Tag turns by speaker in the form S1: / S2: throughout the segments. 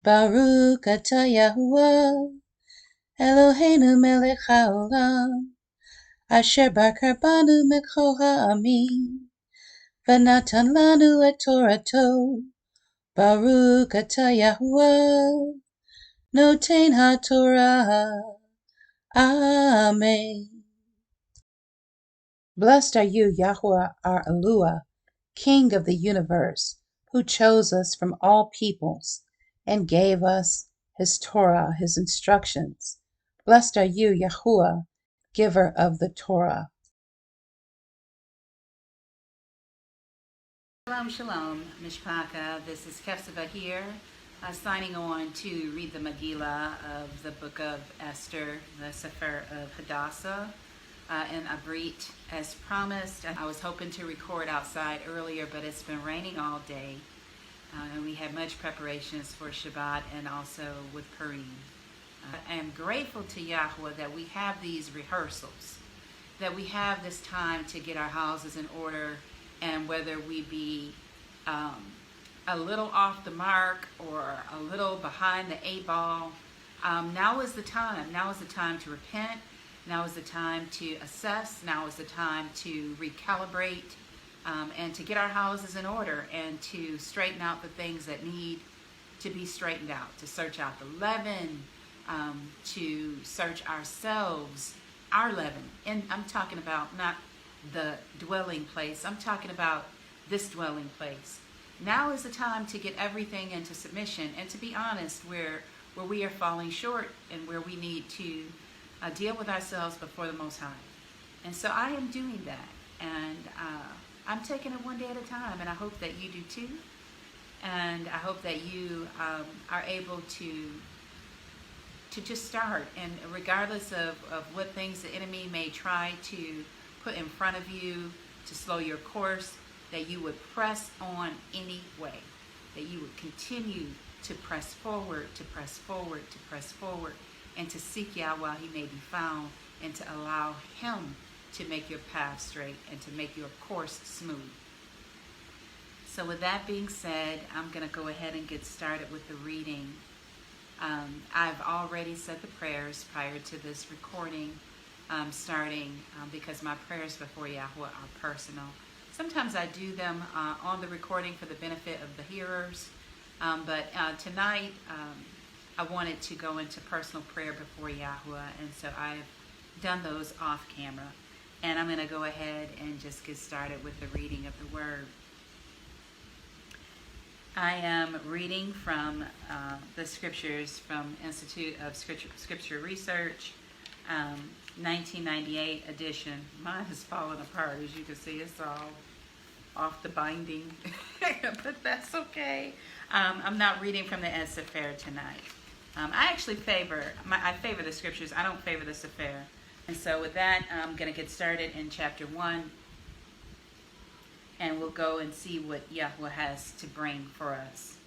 S1: Baruch atah Yahuwah, Eloheinu melech haolam, asher bakar banu mikol ha'amim, v'natan lanu et Torato. Baruch atah Yahuwah, noten haTorah. Amen. Blessed are you, Yahweh our Eluah, King of the universe, who chose us from all peoples and gave us his Torah, his instructions. Blessed are you, Yahuwah, giver of the Torah.
S2: Shalom, shalom, Mishpaka. This is Kefseva here, signing on to read the Megillah of the book of Esther, the Sefer of Hadassah, and Abrit. As promised, I was hoping to record outside earlier, but it's been raining all day, and we had much preparations for Shabbat and also with Purim. I am grateful to Yahweh that we have these rehearsals, that we have this time to get our houses in order. And whether we be a little off the mark or a little behind the eight ball, now is the time. Now is the time to repent. Now is the time to assess. Now is the time to recalibrate and to get our houses in order and to straighten out the things that need to be straightened out, to search out the leaven, to search ourselves, our leaven. And I'm talking about not the dwelling place. I'm talking about this dwelling place. Now is the time to get everything into submission and to be honest where we are falling short and where we need to deal with ourselves before the Most High. And so I am doing that, and I'm taking it one day at a time, and I hope that you do too. And I hope that you are able to just start, and regardless of what things the enemy may try to put in front of you to slow your course, that you would press on anyway, that you would continue to press forward, to press forward, to press forward, and to seek Yah while he may be found, and to allow him to make your path straight and to make your course smooth. So with that being said, I'm going to go ahead and get started with the reading. I've already said the prayers prior to this recording starting because my prayers before Yahweh are personal. Sometimes I do them on the recording for the benefit of the hearers, but tonight I wanted to go into personal prayer before Yahweh, and so I've done those off camera. And I'm going to go ahead and just get started with the reading of the Word. I am reading from the scriptures from Institute of Scripture Research, 1998 edition. Mine has fallen apart, as you can see. It's all off the binding, but that's okay. I'm not reading from the Sefer tonight. I actually favor the scriptures. I don't favor the Sefer. And so with that, I'm going to get started in chapter 1, and we'll go and see what Yahweh has to bring for us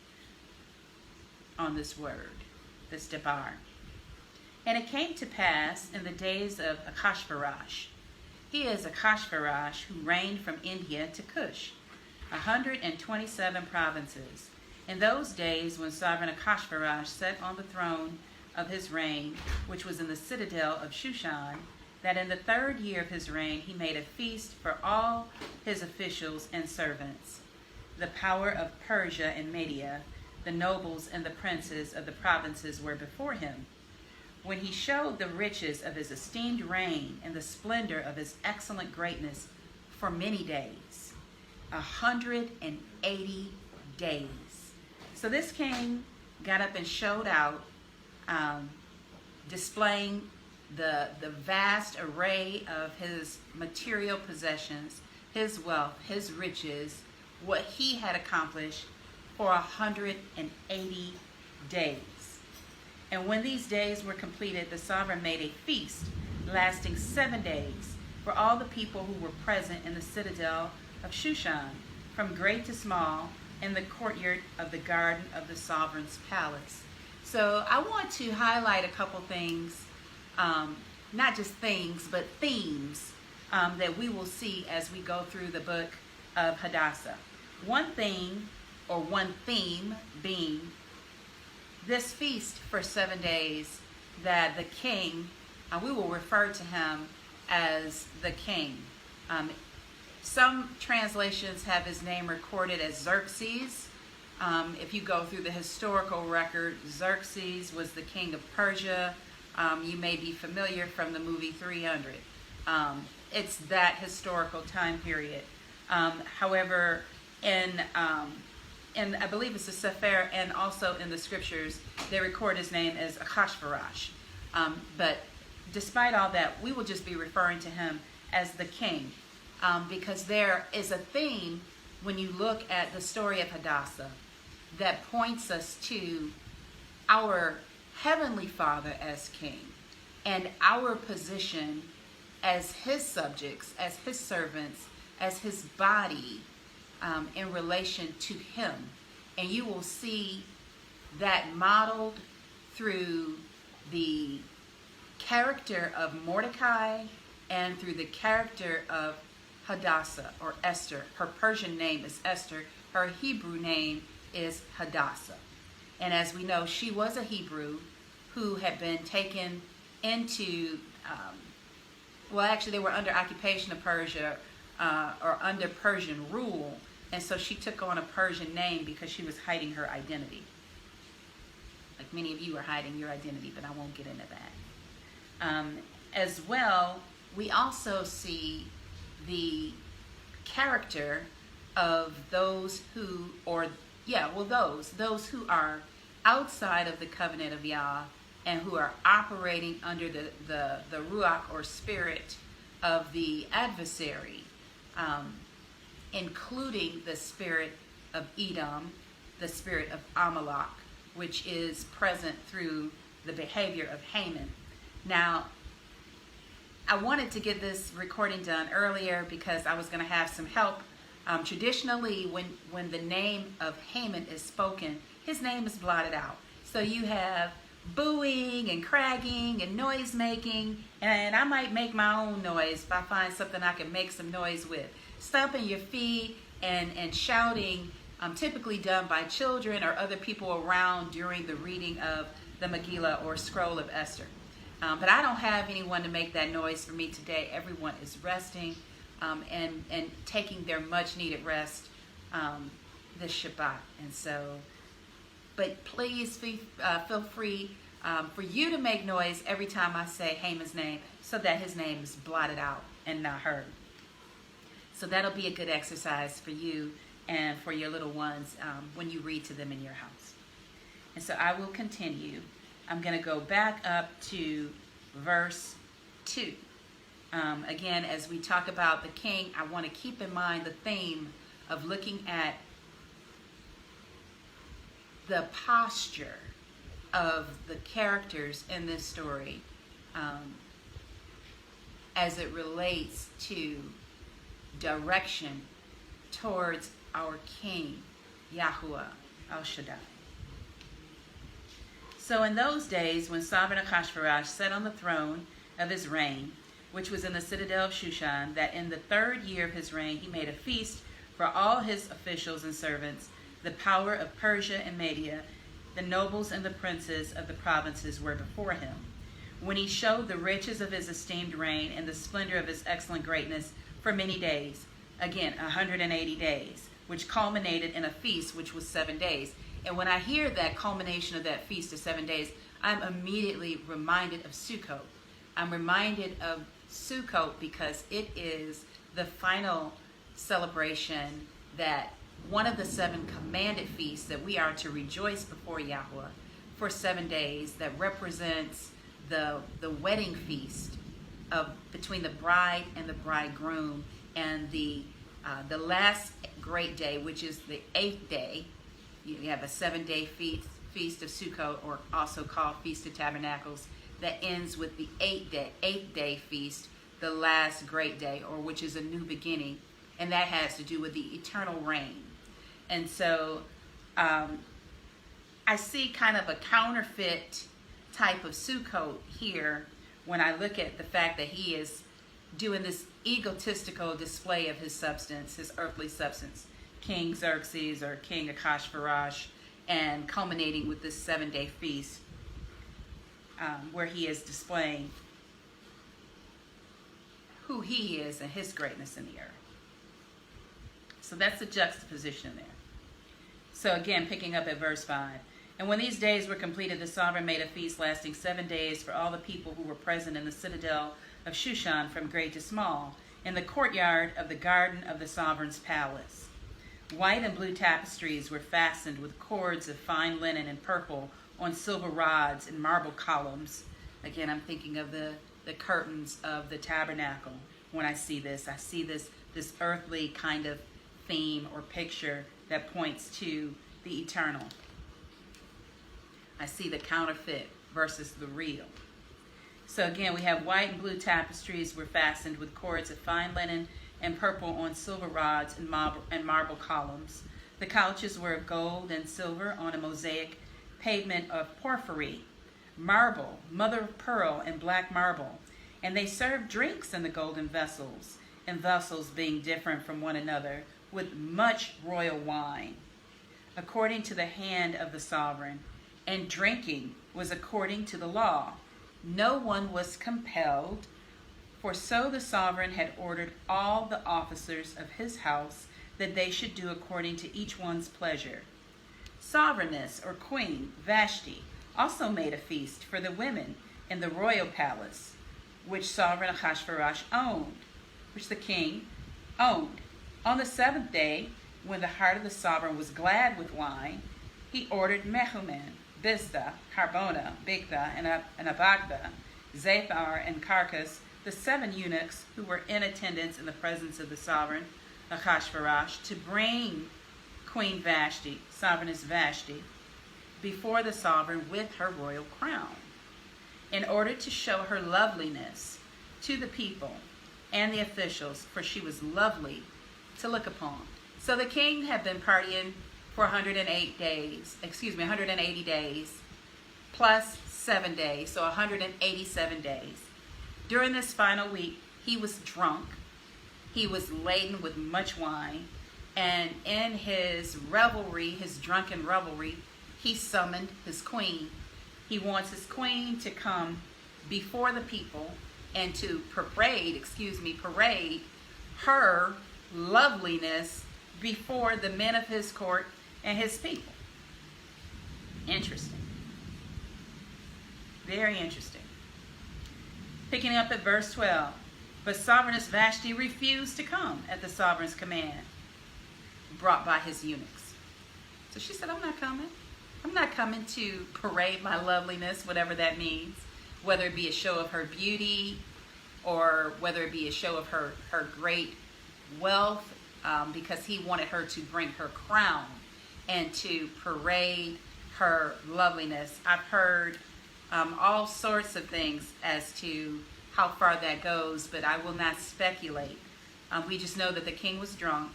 S2: on this word, this Debar. And it came to pass in the days of Achashverosh. He is Achashverosh, who reigned from India to Cush, 127 provinces. In those days, when sovereign Achashverosh sat on the throne of his reign, which was in the citadel of Shushan, that in the 3rd year of his reign he made a feast for all his officials and servants. The power of Persia and Media, the nobles and the princes of the provinces were before him. When he showed the riches of his esteemed reign and the splendor of his excellent greatness for many days, 180 days. So this king got up and showed out, displaying the vast array of his material possessions, his wealth, his riches, what he had accomplished for 180 days. And when these days were completed, the sovereign made a feast lasting 7 days for all the people who were present in the citadel of Shushan, from great to small, in the courtyard of the garden of the sovereign's palace. So I want to highlight a couple things, not just things, but themes that we will see as we go through the book of Hadassah. One thing, or one theme, being this feast for 7 days, that the king, we will refer to him as the king. Some translations have his name recorded as Xerxes. If you go through the historical record, Xerxes was the king of Persia. You may be familiar from the movie 300. It's that historical time period. However, in I believe it's the Sefer and also in the scriptures, they record his name as Ahasuerus. But despite all that, we will just be referring to him as the king, because there is a theme when you look at the story of Hadassah that points us to our Heavenly Father as king and our position as his subjects, as his servants, as his body in relation to him. And you will see that modeled through the character of Mordecai and through the character of Hadassah or Esther. Her Persian name is Esther. Her Hebrew name is Hadassah. And as we know, she was a Hebrew who had been taken into, well, actually they were under occupation of Persia or under Persian rule. And so she took on a Persian name because she was hiding her identity. Like many of you are hiding your identity, but I won't get into that. As well, we also see the character of those who, those who are outside of the covenant of Yah and who are operating under the Ruach or spirit of the adversary, including the spirit of Edom, the spirit of Amalek, which is present through the behavior of Haman. Now, I wanted to get this recording done earlier because I was going to have some help. Traditionally, when the name of Haman is spoken, his name is blotted out. So you have booing and cragging and noise making, and I might make my own noise if I find something I can make some noise with. Stomping your feet and shouting, typically done by children or other people around during the reading of the Megillah or scroll of Esther. But I don't have anyone to make that noise for me today. Everyone is resting and taking their much needed rest this Shabbat. And so, but please feel free for you to make noise every time I say Haman's name so that his name is blotted out and not heard. So that'll be a good exercise for you and for your little ones when you read to them in your house. And so I will continue. I'm going to go back up to verse 2. Again, as we talk about the king, I want to keep in mind the theme of looking at the posture of the characters in this story as it relates to direction towards our King, Yahuwah El Shaddai. So in those days, when sovereign Ahasuerus sat on the throne of his reign, which was in the citadel of Shushan, that in the 3rd year of his reign he made a feast for all his officials and servants. The power of Persia and Media, the nobles and the princes of the provinces were before him. When he showed the riches of his esteemed reign and the splendor of his excellent greatness for many days, again 180 days, which culminated in a feast which was 7 days. And when I hear that culmination of that feast of 7 days, I'm immediately reminded of Sukkot. I'm reminded of Sukkot because it is the final celebration, that one of the 7 commanded feasts that we are to rejoice before Yahweh for 7 days, that represents the wedding feast of between the bride and the bridegroom, and the last great day, which is the 8th day. You have a 7-day feast of Sukkot, or also called Feast of Tabernacles, that ends with the 8th day feast, the last great day, or which is a new beginning, and that has to do with the eternal reign. And so I see kind of a counterfeit type of Sukkot here when I look at the fact that he is doing this egotistical display of his substance, his earthly substance, King Xerxes or King Ahasuerus, and culminating with this 7-day feast where he is displaying who he is and his greatness in the earth. So that's the juxtaposition there. So again, picking up at verse 5. And when these days were completed, the sovereign made a feast lasting 7 days for all the people who were present in the citadel of Shushan, from great to small, in the courtyard of the garden of the sovereign's palace. White and blue tapestries were fastened with cords of fine linen and purple on silver rods and marble columns. Again, I'm thinking of the curtains of the tabernacle. When I see this earthly kind of theme or picture that points to the eternal. I see the counterfeit versus the real. So again, we have white and blue tapestries were fastened with cords of fine linen and purple on silver rods and marble columns. The couches were of gold and silver on a mosaic pavement of porphyry, marble, mother of pearl, and black marble. And they served drinks in the golden vessels, and vessels being different from one another, with much royal wine, according to the hand of the sovereign. And drinking was according to the law. No one was compelled, for so the sovereign had ordered all the officers of his house that they should do according to each one's pleasure. Sovereigness, or Queen Vashti, also made a feast for the women in the royal palace, which sovereign Ahasuerus owned, which the king owned. On the 7th day, when the heart of the sovereign was glad with wine, he ordered Mehuman, Biztha, Harbona, Bigtha, and Abagtha, Zaphar, and Carcass, the 7 eunuchs who were in attendance in the presence of the sovereign Ahasuerus, to bring Queen Vashti, Sovereigness Vashti, before the sovereign with her royal crown, in order to show her loveliness to the people and the officials, for she was lovely to look upon. So the king had been partying for 180 days, plus 7 days, so 187 days. During this final week, he was drunk. He was laden with much wine, and in his revelry, his drunken revelry, he summoned his queen. He wants his queen to come before the people and to parade her loveliness before the men of his court and his people. Interesting. Very interesting. Picking up at verse 12. But Sovereigness Vashti refused to come at the sovereign's command, brought by his eunuchs. So she said, I'm not coming. I'm not coming to parade my loveliness, whatever that means, whether it be a show of her beauty or whether it be a show of her great wealth, because he wanted her to bring her crown and to parade her loveliness. I've heard all sorts of things as to how far that goes, but I will not speculate. We just know that the king was drunk,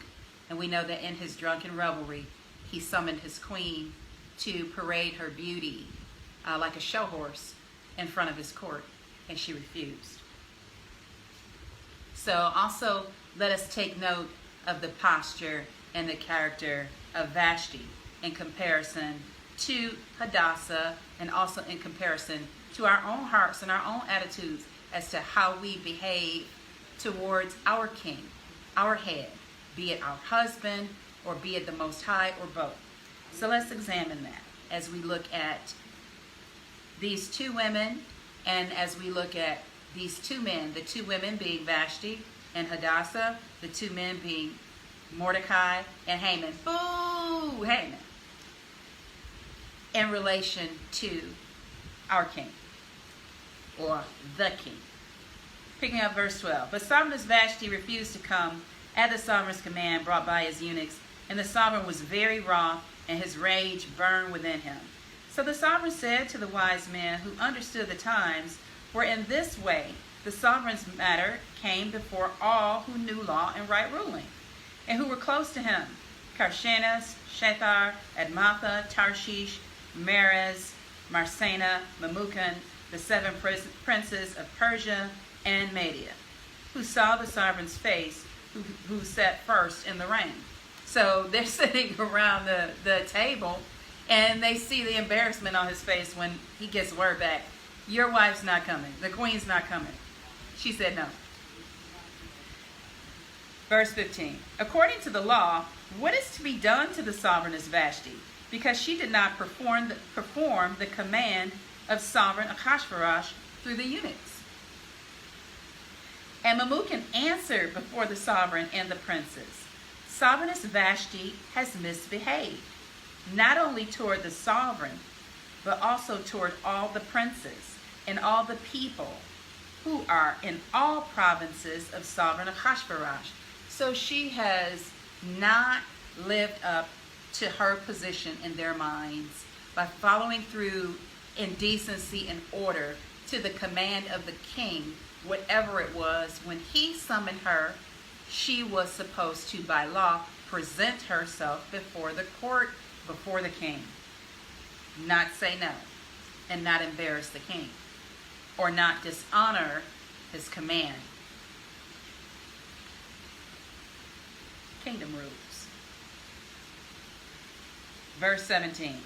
S2: and we know that in his drunken revelry, he summoned his queen to parade her beauty like a show horse in front of his court, and she refused. So also let us take note of the posture and the character of Vashti in comparison to Hadassah, and also in comparison to our own hearts and our own attitudes as to how we behave towards our king, our head, be it our husband or be it the Most High or both. So let's examine that as we look at these 2 women and as we look at these 2 men, the 2 women being Vashti and Hadassah, the 2 men being Mordecai and Haman. Boo! Haman. In relation to our king, or the king. Picking up verse 12. But Sovereigness Vashti refused to come at the sovereign's command brought by his eunuchs, and the sovereign was very wroth, and his rage burned within him. So the sovereign said to the wise men who understood the times, for in this way the sovereign's matter came before all who knew law and right ruling, and who were close to him, Karshenas, Shethar, Admatha, Tarshish, Meres, Marsena, Memucan, the 7 princes of Persia and Media, who saw the sovereign's face, who sat first in the reign. So they're sitting around the table, And they see the embarrassment on his face when he gets word back, your wife's not coming. The queen's not coming. She said no. Verse 15. According to the law, what is to be done to the sovereigness Vashti? Because she did not perform the command of sovereign Ahasuerus through the eunuchs. And Memucan answered before the sovereign and the princes, Sovereigness Vashti has misbehaved, not only toward the sovereign, but also toward all the princes and all the people who are in all provinces of sovereign Ahasuerus. So she has not lived up to her position in their minds by following through in decency and order to the command of the king, whatever it was. When he summoned her, she was supposed to, by law, present herself before the court, before the king. Not say no and not embarrass the king or not dishonor his command. Kingdom rules. Verse 17.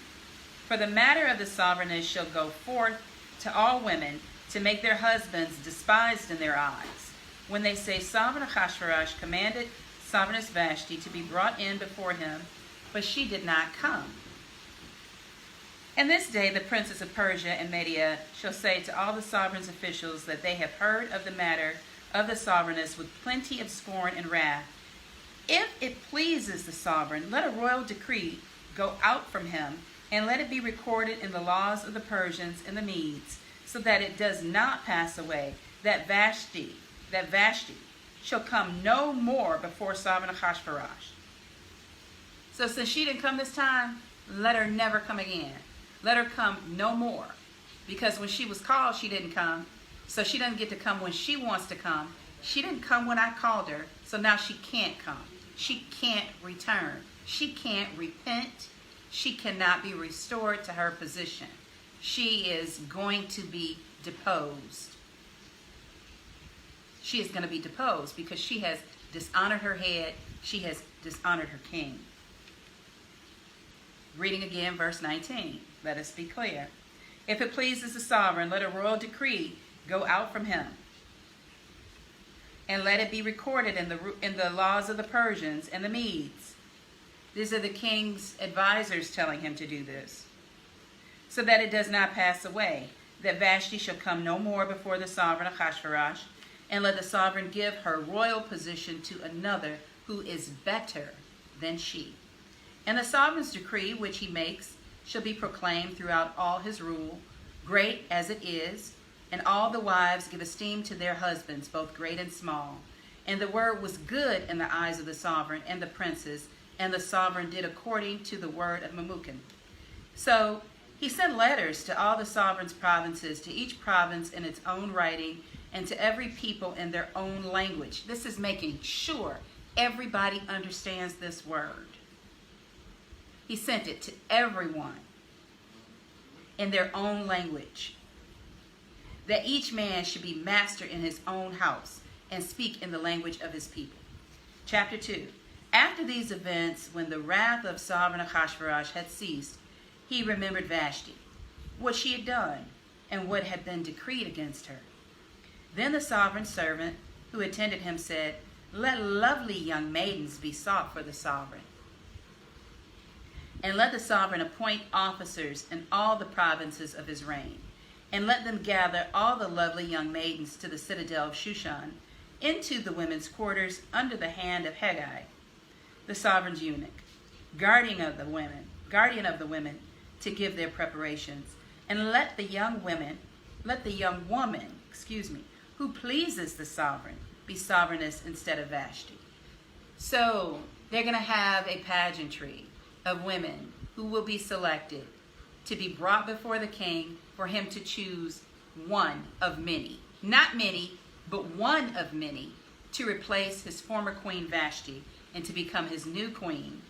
S2: For the matter of the sovereigness shall go forth to all women to make their husbands despised in their eyes, when they say, Sovereign Ahasuerus commanded Sovereigness Vashti to be brought in before him, but she did not come. And this day the princes of Persia and Media shall say to all the sovereign's officials that they have heard of the matter of the sovereigness with plenty of scorn and wrath. If it pleases the sovereign, let a royal decree go out from him, and let it be recorded in the laws of the Persians and the Medes, so that it does not pass away, that Vashti shall come no more before sovereign Ahasuerus. So since she didn't come this time, let her never come again. Let her come no more. Because when she was called, she didn't come. So she doesn't get to come when she wants to come. She didn't come when I called her, so now she can't come. She can't return. She can't repent. She cannot be restored to her position. She is going to be deposed. She is going to be deposed because she has dishonored her head. She has dishonored her king. Reading again, verse 19. Let us be clear. If it pleases the sovereign, let a royal decree go out from him, and let it be recorded in the laws of the Persians and the Medes. These are the king's advisors telling him to do this, so that it does not pass away, that Vashti shall come no more before the sovereign Ahasuerus, and let the sovereign give her royal position to another who is better than she. And the sovereign's decree which he makes shall be proclaimed throughout all his rule, great as it is, and all the wives give esteem to their husbands, both great and small. And the word was good in the eyes of the sovereign and the princes, and the sovereign did according to the word of Memucan. So he sent letters to all the sovereign's provinces, to each province in its own writing, and to every people in their own language. This is making sure everybody understands this word. He sent it to everyone in their own language, that each man should be master in his own house and speak in the language of his people. Chapter 2. After these events, when the wrath of sovereign Ahasuerus had ceased, he remembered Vashti, what she had done, and what had been decreed against her. Then the sovereign servant who attended him said, Let lovely young maidens be sought for the sovereign, and let the sovereign appoint officers in all the provinces of his reign, and let them gather all the lovely young maidens to the citadel of Shushan, into the women's quarters under the hand of Haggai, the sovereign's eunuch, guardian of the women, to give their preparations. And let the young woman, who pleases the sovereign, be sovereigness instead of Vashti. So they're going to have a pageantry of women who will be selected to be brought before the king for him to choose one of many. Not many, but one of many, to replace his former queen Vashti and to become his new queen.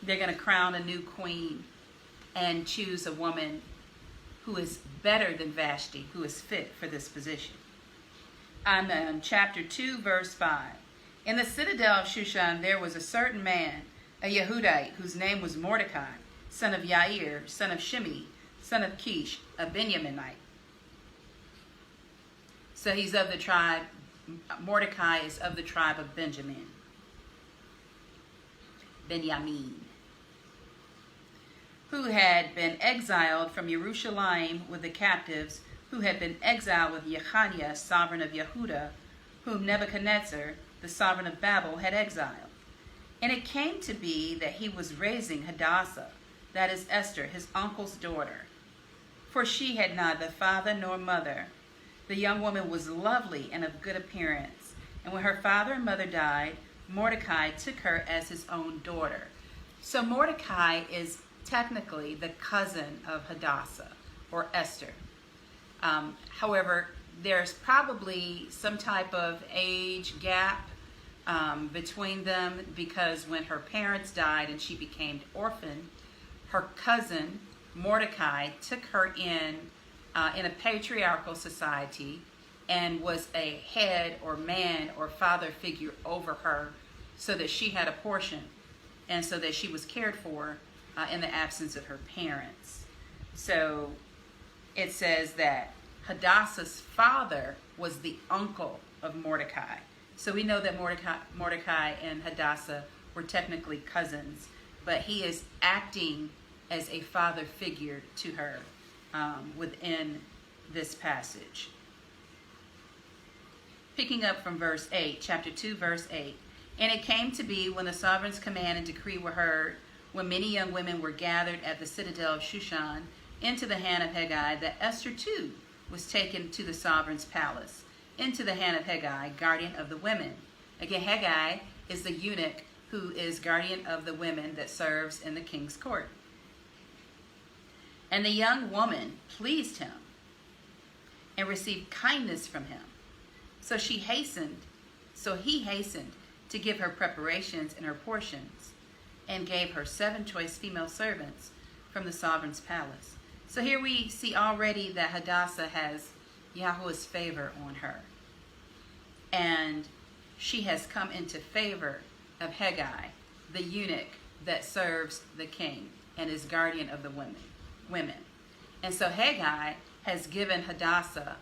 S2: They're going to crown a new queen and choose a woman who is better than Vashti, who is fit for this position. I'm in chapter 2, verse 5. In the citadel of Shushan there was a certain man, a Yehudite, whose name was Mordecai, son of Yair, son of Shimi, son of Kish, a Benjaminite. So he's of the tribe, Mordecai is of the tribe of Benjamin. Benjamin. Who had been exiled from Jerusalem with the captives, who had been exiled with Jechaniah, sovereign of Yehudah, whom Nebuchadnezzar, the sovereign of Babel, had exiled. And it came to be that he was raising Hadassah, that is Esther, his uncle's daughter. For she had neither father nor mother. The young woman was lovely and of good appearance. And when her father and mother died, Mordecai took her as his own daughter. So Mordecai is technically the cousin of Hadassah, or Esther. However, there's probably some type of age gap between them, because when her parents died and she became orphaned, her cousin Mordecai took her in a patriarchal society and was a head or man or father figure over her, so that she had a portion and so that she was cared for in the absence of her parents. So it says that Hadassah's father was the uncle of Mordecai. So we know that Mordecai and Hadassah were technically cousins, but he is acting as a father figure to her within this passage. Picking up from verse 8, chapter 2, verse 8. And it came to be, when the sovereign's command and decree were heard, when many young women were gathered at the citadel of Shushan into the hand of Hegai, that Esther too was taken to the sovereign's palace, into the hand of Hegai, guardian of the women. Again, Hegai is the eunuch who is guardian of the women that serves in the king's court. And the young woman pleased him and received kindness from him. So he hastened to give her preparations and her portions, and gave her 7 choice female servants from the sovereign's palace. So here we see already that Hadassah has Yahweh's favor on her. And she has come into favor of Hegai, the eunuch that serves the king and is guardian of the women. And so Hegai has given Hadassah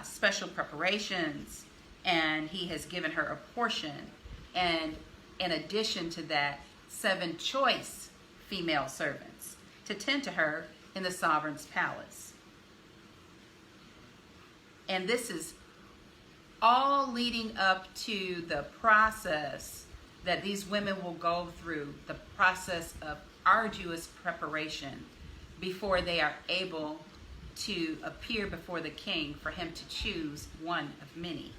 S2: special preparations, and he has given her a portion. And in addition to that, 7 choice female servants to tend to her in the sovereign's palace. And this is all leading up to the process that these women will go through, the process of arduous preparation before they are able to appear before the king for him to choose one of many.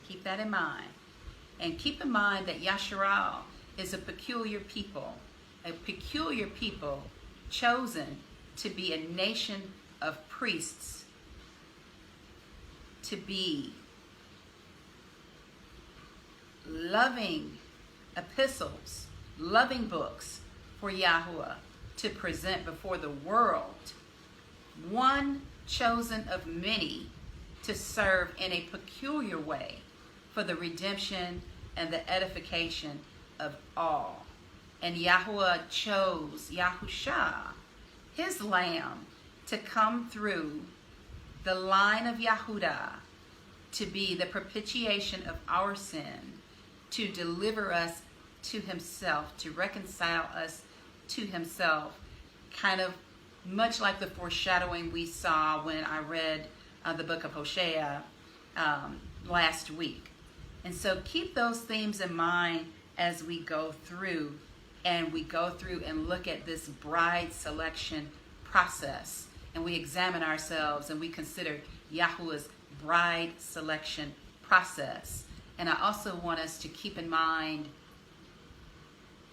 S2: Keep that in mind. And keep in mind that Yasharal is a peculiar people chosen to be a nation of priests, to be loving epistles, loving books for Yahuwah to present before the world. One chosen of many to serve in a peculiar way for the redemption and the edification of all. And Yahuwah chose Yahusha, his lamb, to come through the line of Yahudah to be the propitiation of our sin, to deliver us to himself, to reconcile us to himself, kind of much like the foreshadowing we saw when I read the book of Hosea last week. And so keep those themes in mind as we go through and look at this bride selection process, and we examine ourselves and we consider Yahuwah's bride selection process. And I also want us to keep in mind,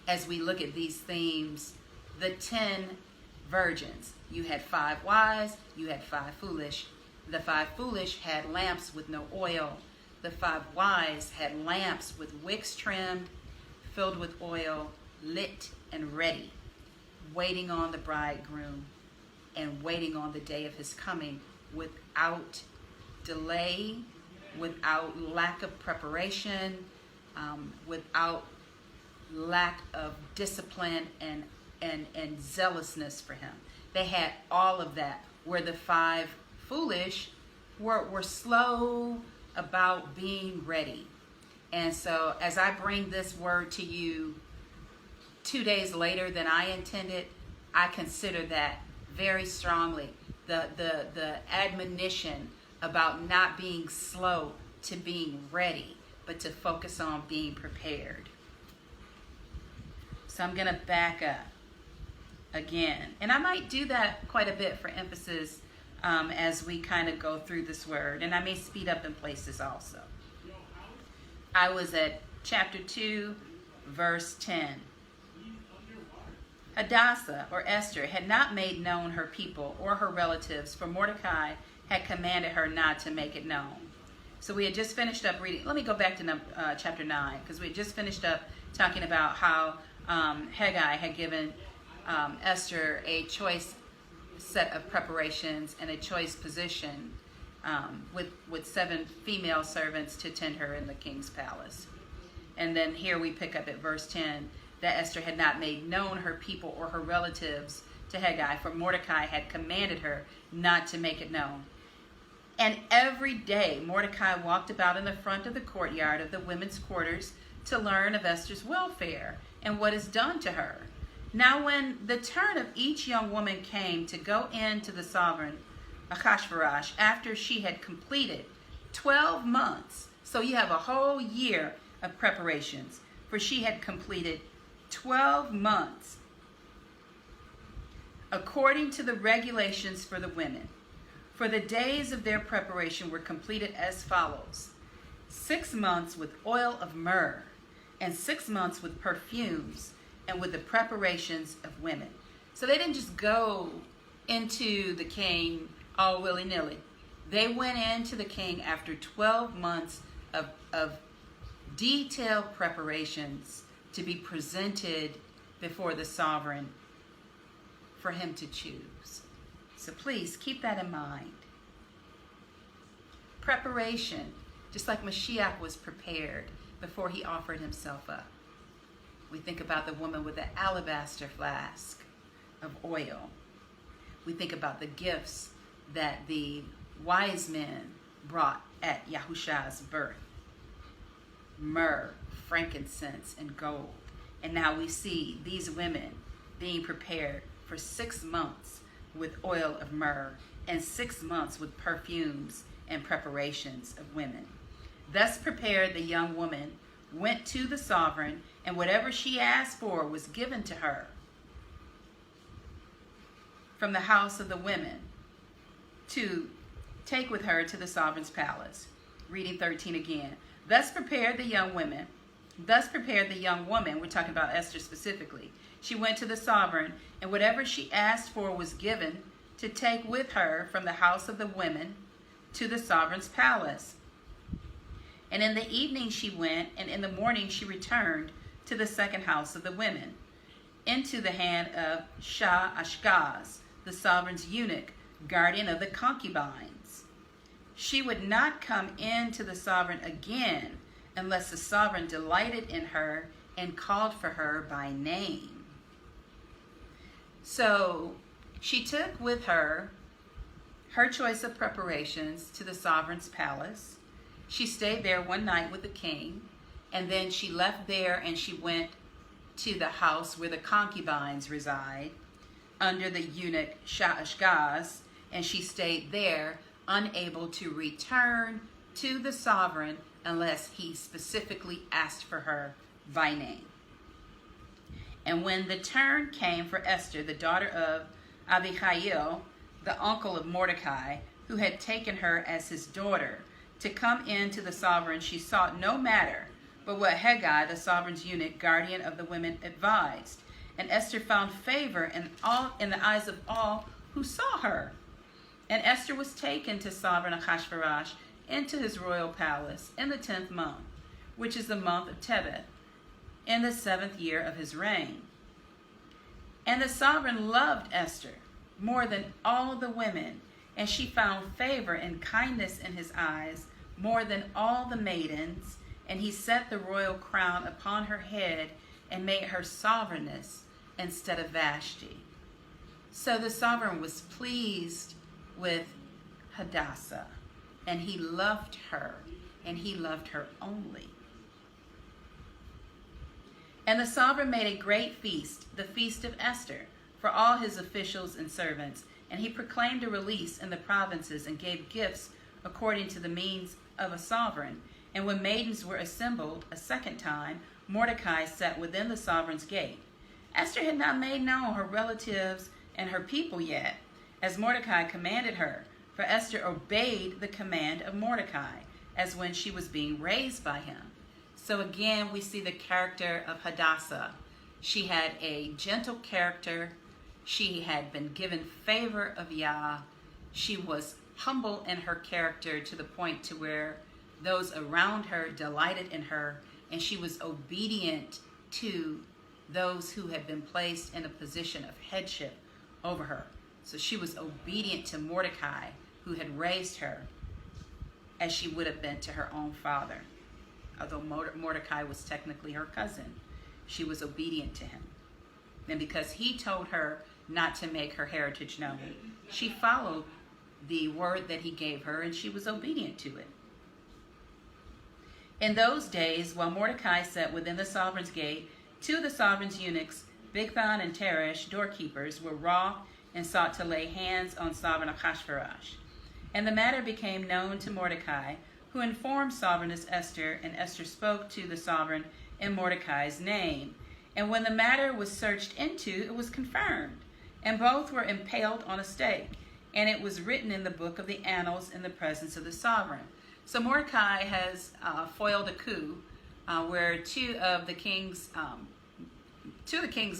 S2: as we look at these themes, the 10 virgins. You had 5 wise, you had 5 foolish. The 5 foolish had lamps with no oil. The 5 wise had lamps with wicks trimmed, filled with oil, lit and ready, waiting on the bridegroom and waiting on the day of his coming without delay, without lack of preparation, without lack of discipline and and zealousness for him. They had all of that, where the five foolish were slow about being ready. And so as I bring this word to you 2 days later than I intended, I consider that very strongly. The admonition about not being slow to being ready, but to focus on being prepared. So I'm going to back up again. And I might do that quite a bit for emphasis as we kind of go through this word. And I may speed up in places also. I was at chapter 2, verse 10. Hadassah, or Esther, had not made known her people or her relatives, for Mordecai had commanded her not to make it known. So we had just finished up reading. Let me go back to chapter 9, because we had just finished up talking about how Haggai had given Esther a choice set of preparations and a choice position with 7 female servants to tend her in the king's palace. And then here we pick up at verse 10, that Esther had not made known her people or her relatives to Haggai, for Mordecai had commanded her not to make it known. And every day Mordecai walked about in the front of the courtyard of the women's quarters to learn of Esther's welfare and what is done to her. Now when the turn of each young woman came to go in to the sovereign Ahasuerus after she had completed 12 months, so you have a whole year of preparations, for she had completed 12 months according to the regulations for the women. For the days of their preparation were completed as follows: 6 months with oil of myrrh, and 6 months with perfumes, and with the preparations of women. So they didn't just go into the king all willy-nilly. They went into the king after 12 months of detailed preparations to be presented before the sovereign for him to choose. So please keep that in mind. Preparation, just like Mashiach was prepared before he offered himself up. We think about the woman with the alabaster flask of oil. We think about the gifts that the wise men brought at Yahushua's birth: myrrh, frankincense, and gold. And now we see these women being prepared for 6 months with oil of myrrh and 6 months with perfumes and preparations of women. Thus prepared, the young woman went to the sovereign, and whatever she asked for was given to her from the house of the women to take with her to the sovereign's palace. Reading 13 again. Thus prepared the young woman, we're talking about Esther specifically. She went to the sovereign, and whatever she asked for was given to take with her from the house of the women to the sovereign's palace. And in the evening she went, and in the morning she returned to the second house of the women, into the hand of Shah-Ashgaz, the sovereign's eunuch, guardian of the concubines. She would not come in to the sovereign again unless the sovereign delighted in her and called for her by name. So she took with her her choice of preparations to the sovereign's palace. She stayed there one night with the king, and then she left there and she went to the house where the concubines reside under the eunuch Shah-Ashgaz, and she stayed there, unable to return to the sovereign unless he specifically asked for her by name. And when the turn came for Esther, the daughter of Abihail, the uncle of Mordecai, who had taken her as his daughter, to come in to the sovereign, she sought no matter but what Haggai, the sovereign's eunuch, guardian of the women, advised. And Esther found favor in the eyes of all who saw her. And Esther was taken to sovereign Ahasuerus into his royal palace in the 10th month, which is the month of Tebeth, in the 7th year of his reign. And the sovereign loved Esther more than all the women, and she found favor and kindness in his eyes more than all the maidens, and he set the royal crown upon her head and made her sovereigness instead of Vashti. So the sovereign was pleased with Hadassah, and he loved her, and he loved her only. And the sovereign made a great feast, the feast of Esther, for all his officials and servants, and he proclaimed a release in the provinces and gave gifts according to the means of a sovereign. And when maidens were assembled a second time, Mordecai sat within the sovereign's gate. Esther had not made known her relatives and her people yet, as Mordecai commanded her, for Esther obeyed the command of Mordecai, as when she was being raised by him. So again, we see the character of Hadassah. She had a gentle character. She had been given favor of Yah. She was humble in her character to the point to where those around her delighted in her, and she was obedient to those who had been placed in a position of headship over her. So she was obedient to Mordecai, who had raised her, as she would have been to her own father. Although Mordecai was technically her cousin, she was obedient to him. And because he told her not to make her heritage known, she followed the word that he gave her, and she was obedient to it. In those days, while Mordecai sat within the sovereign's gate, two of the sovereign's eunuchs, Bigthan and Teresh, doorkeepers, were wroth and sought to lay hands on sovereign Ahasuerus. And the matter became known to Mordecai, who informed sovereigness Esther, and Esther spoke to the sovereign in Mordecai's name. And when the matter was searched into, it was confirmed, and both were impaled on a stake, and it was written in the book of the annals in the presence of the sovereign. So Mordecai has foiled a coup where two of the king's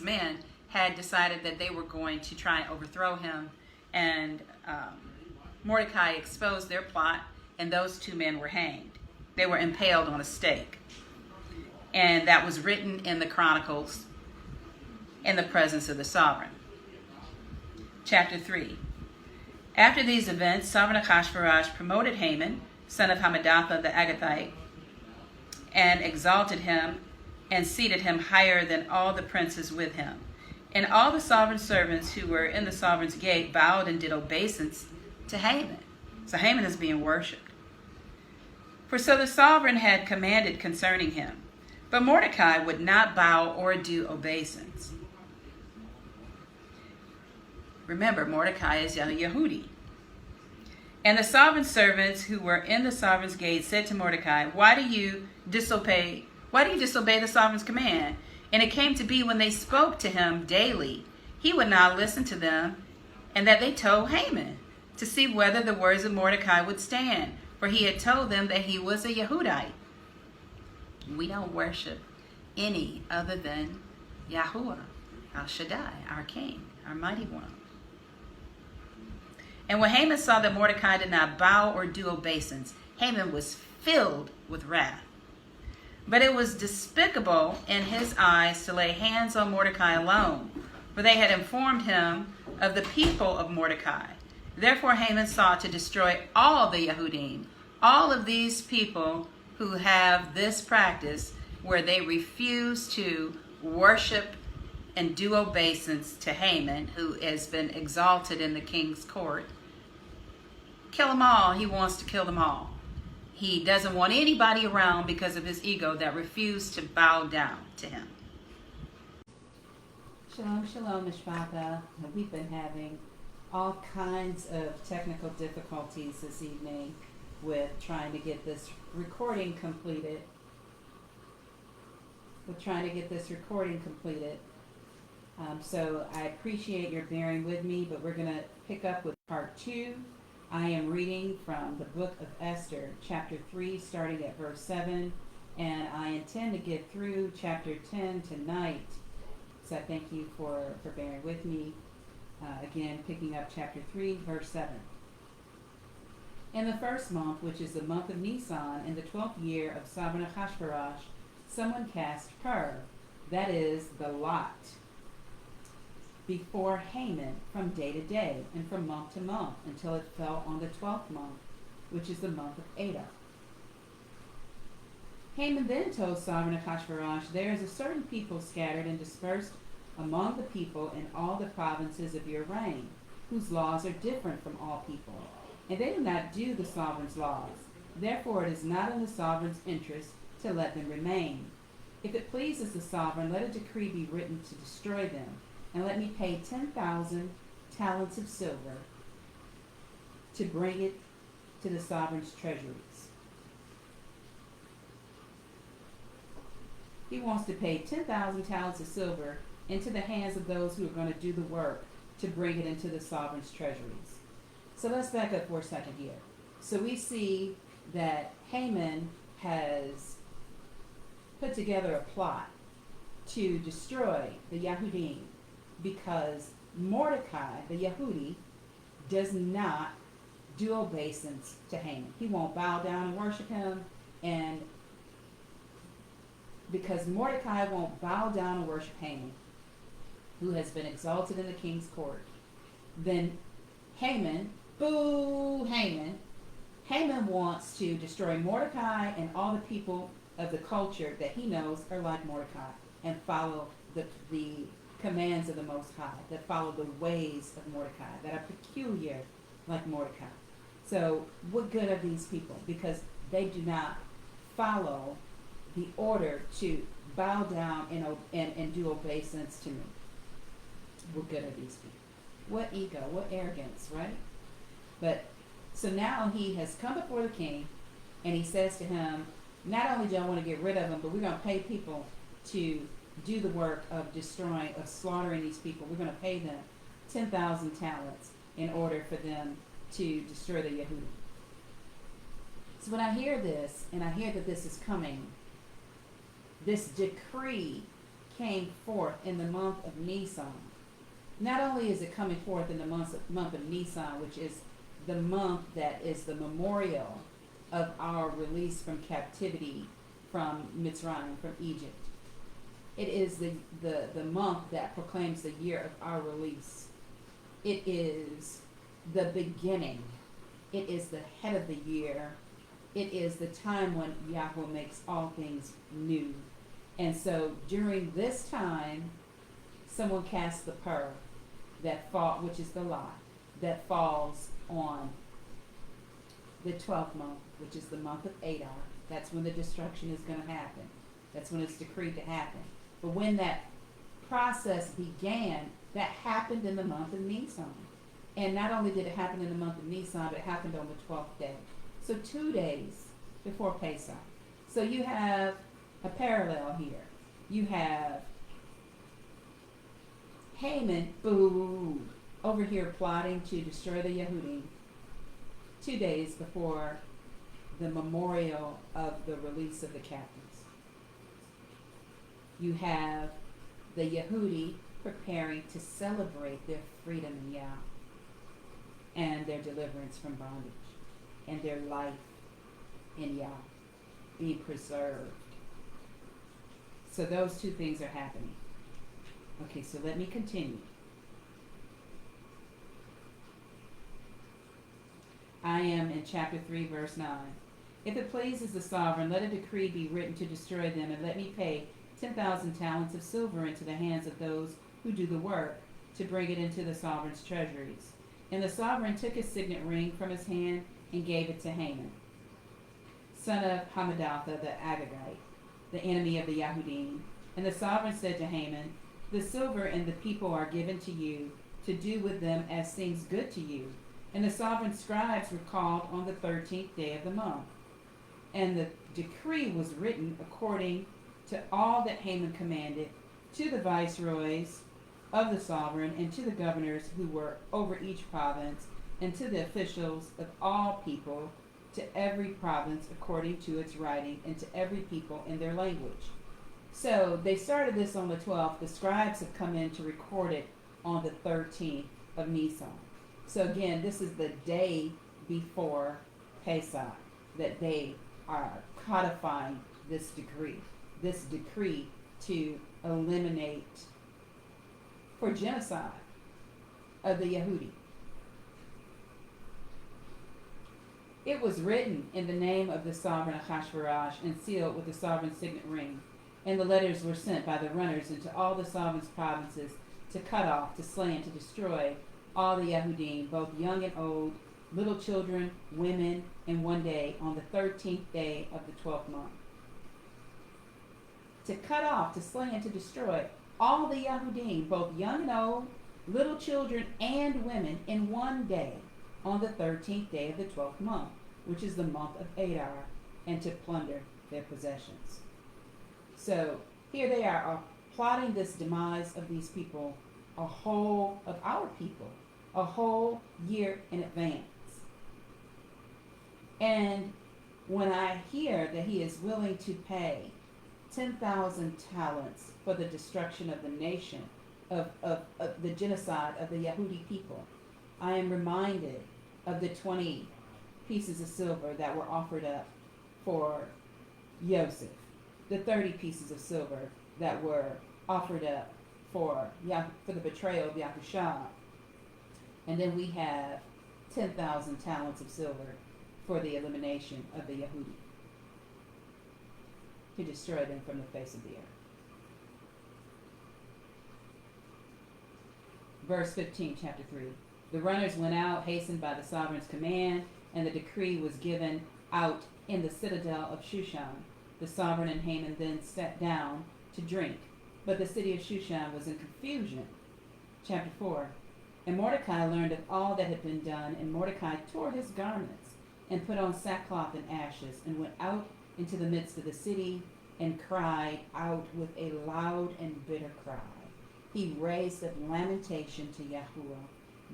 S2: men had decided that they were going to try and overthrow him, and Mordecai exposed their plot, and those two men were hanged. They were impaled on a stake. And that was written in the Chronicles in the presence of the sovereign. Chapter 3. After these events, sovereign Ahasuerus promoted Haman, son of Hammedatha the Agathite, and exalted him and seated him higher than all the princes with him. And all the sovereign servants who were in the sovereign's gate bowed and did obeisance to Haman. So Haman is being worshipped. For so the sovereign had commanded concerning him. But Mordecai would not bow or do obeisance. Remember, Mordecai is a Yehudi. And the sovereign servants who were in the sovereign's gate said to Mordecai, Why do you disobey the sovereign's command? And it came to be when they spoke to him daily, he would not listen to them, and that they told Haman to see whether the words of Mordecai would stand, for he had told them that he was a Yehudite. We don't worship any other than Yahuwah, El Shaddai, our King, our Mighty One. And when Haman saw that Mordecai did not bow or do obeisance, Haman was filled with wrath. But it was despicable in his eyes to lay hands on Mordecai alone, for they had informed him of the people of Mordecai. Therefore Haman sought to destroy all the Yehudim, all of these people who have this practice where they refuse to worship and do obeisance to Haman, who has been exalted in the king's court. Kill them all. He wants to kill them all. He doesn't want anybody around because of his ego that refused to bow down to him. Shalom, shalom, Mishpata. We've been having all kinds of technical difficulties this evening with trying to get this recording completed. So I appreciate your bearing with me, but we're going to pick up with part 2. I am reading from the book of Esther, chapter 3, starting at verse 7, and I intend to get through chapter 10 tonight. So I thank you for bearing with me. Again, picking up chapter 3, verse 7. In the first month, which is the month of Nisan, in the 12th year of sovereign Ahasuerus, someone cast pur, that is, the lot, before Haman from day to day and from month to month, until it fell on the 12th month, which is the month of Adar. Haman then told sovereign Ahasuerus, There is a certain people scattered and dispersed among the people in all the provinces of your reign, whose laws are different from all people. And they do not do the sovereign's laws. Therefore it is not in the sovereign's interest to let them remain. If it pleases the sovereign, let a decree be written to destroy them, and let me pay 10,000 talents of silver to bring it to the sovereign's treasuries. He wants to pay 10,000 talents of silver into the hands of those who are going to do the work to bring it into the sovereign's treasuries. So let's back up for a second here. So we see that Haman has put together a plot to destroy the Yahudim because Mordecai, the Yehudi, does not do obeisance to Haman. He won't bow down and worship him, and because Mordecai won't bow down and worship Haman, who has been exalted in the king's court, then Haman, boo Haman, Haman wants to destroy Mordecai and all the people of the culture that he knows are like Mordecai and follow the commands of the Most High, that follow the ways of Mordecai, that are peculiar like Mordecai. So what good are these people? Because they do not follow the order to bow down and do obeisance to me. What good are these people? What ego, what arrogance, right? But so now he has come before the king, and he says to him, not only do I want to get rid of them, but we're going to pay people to do the work of destroying, of slaughtering these people. We're going to pay them 10,000 talents in order for them to destroy the Yehudi. So when I hear this, and I hear that this is coming, this decree came forth in the month of Nisan. Not only is it coming forth in the month of Nisan, which is the month that is the memorial of our release from captivity from Mitzrayim, from Egypt. It is the month that proclaims the year of our release. It is the beginning. It is the head of the year. It is the time when Yahweh makes all things new. And so during this time, someone casts the pearl which is the lot, that falls on the 12th month, which is the month of Adar. That's when the destruction is going to happen. That's when it's decreed to happen. But when that process began, that happened in the month of Nisan. And not only did it happen in the month of Nisan, but it happened on the 12th day. So 2 days before Pesach. So you have a parallel here. You have Haman, boo, over here plotting to destroy the Yehudim 2 days before the memorial of the release of the captives. You have the Yehudi preparing to celebrate their freedom in Yah and their deliverance from bondage and their life in Yah being preserved. So those two things are happening. Okay, so let me continue. I am in chapter 3, verse 9. If it pleases the sovereign, let a decree be written to destroy them, and let me pay 10,000 talents of silver into the hands of those who do the work, to bring it into the sovereign's treasuries. And the sovereign took his signet ring from his hand and gave it to Haman, son of Hammedatha the Agagite, the enemy of the Yahudim. And the sovereign said to Haman, the silver and the people are given to you to do with them as seems good to you. And the sovereign scribes were called on the 13th day of the month. And the decree was written according to all that Haman commanded, to the viceroys of the sovereign, and to the governors who were over each province, and to the officials of all people, to every province according to its writing, and to every people in their language. So they started this on the 12th. The scribes have come in to record it on the 13th of Nisan. So again, this is the day before Pesach that they are codifying this decree to eliminate, for genocide of the Yehudi. It was written in the name of the sovereign Achashverosh and sealed with the sovereign signet ring. And the letters were sent by the runners into all the sovereign's provinces to cut off, to slay, and to destroy all the Yahudim, both young and old, little children, women, in one day, on the 13th day of the 12th month. To cut off, to slay, and to destroy all the Yahudim, both young and old, little children and women, in one day, on the 13th day of the 12th month, which is the month of Adar, and to plunder their possessions. So here they are plotting this demise of these people, a whole year in advance. And when I hear that he is willing to pay 10,000 talents for the destruction of the nation, of the genocide of the Yahudi people, I am reminded of the 20 pieces of silver that were offered up for Joseph, the 30 pieces of silver that were offered up for the betrayal of Yahushua. And then we have 10,000 talents of silver for the elimination of the Yahudi, to destroy them from the face of the earth. Verse 15, chapter 3. The runners went out, hastened by the sovereign's command, and the decree was given out in the citadel of Shushan. The sovereign and Haman then sat down to drink, but the city of Shushan was in confusion. Chapter 4. And Mordecai learned of all that had been done, and Mordecai tore his garments, and put on sackcloth and ashes, and went out into the midst of the city, and cried out with a loud and bitter cry. He raised up lamentation to Yahuwah,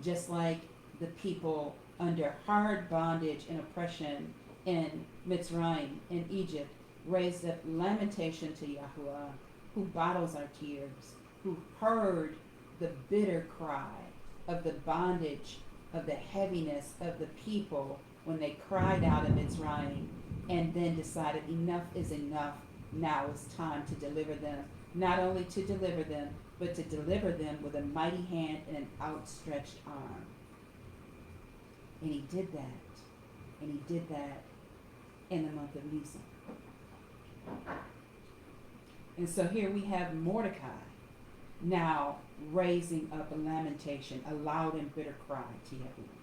S2: just like the people under hard bondage and oppression in Mitzrayim, in Egypt, raised up lamentation to Yahuwah, who bottles our tears, who heard the bitter cry of the bondage, of the heaviness of the people when they cried out in Mitzrayim, and then decided enough is enough. Now it's time to deliver them. Not only to deliver them, but to deliver them with a mighty hand and an outstretched arm. And he did that. And he did that in the month of Nisan. And so here we have Mordecai now raising up a lamentation, a loud and bitter cry to Yahuwah.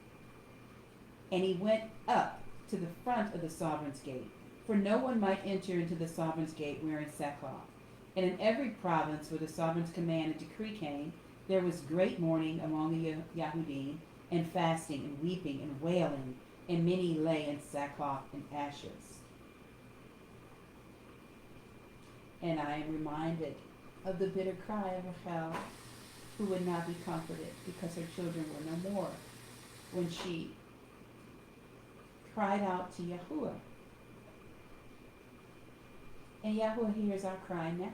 S2: And he went up to the front of the sovereign's gate, for no one might enter into the sovereign's gate wearing sackcloth. And in every province where the sovereign's command and decree came, there was great mourning among the Yahudim, and fasting and weeping and wailing, and many lay in sackcloth and ashes. And I am reminded of the bitter cry of Rachel, who would not be comforted because her children were no more, when she cried out to Yahuwah. And Yahuwah hears our cry now.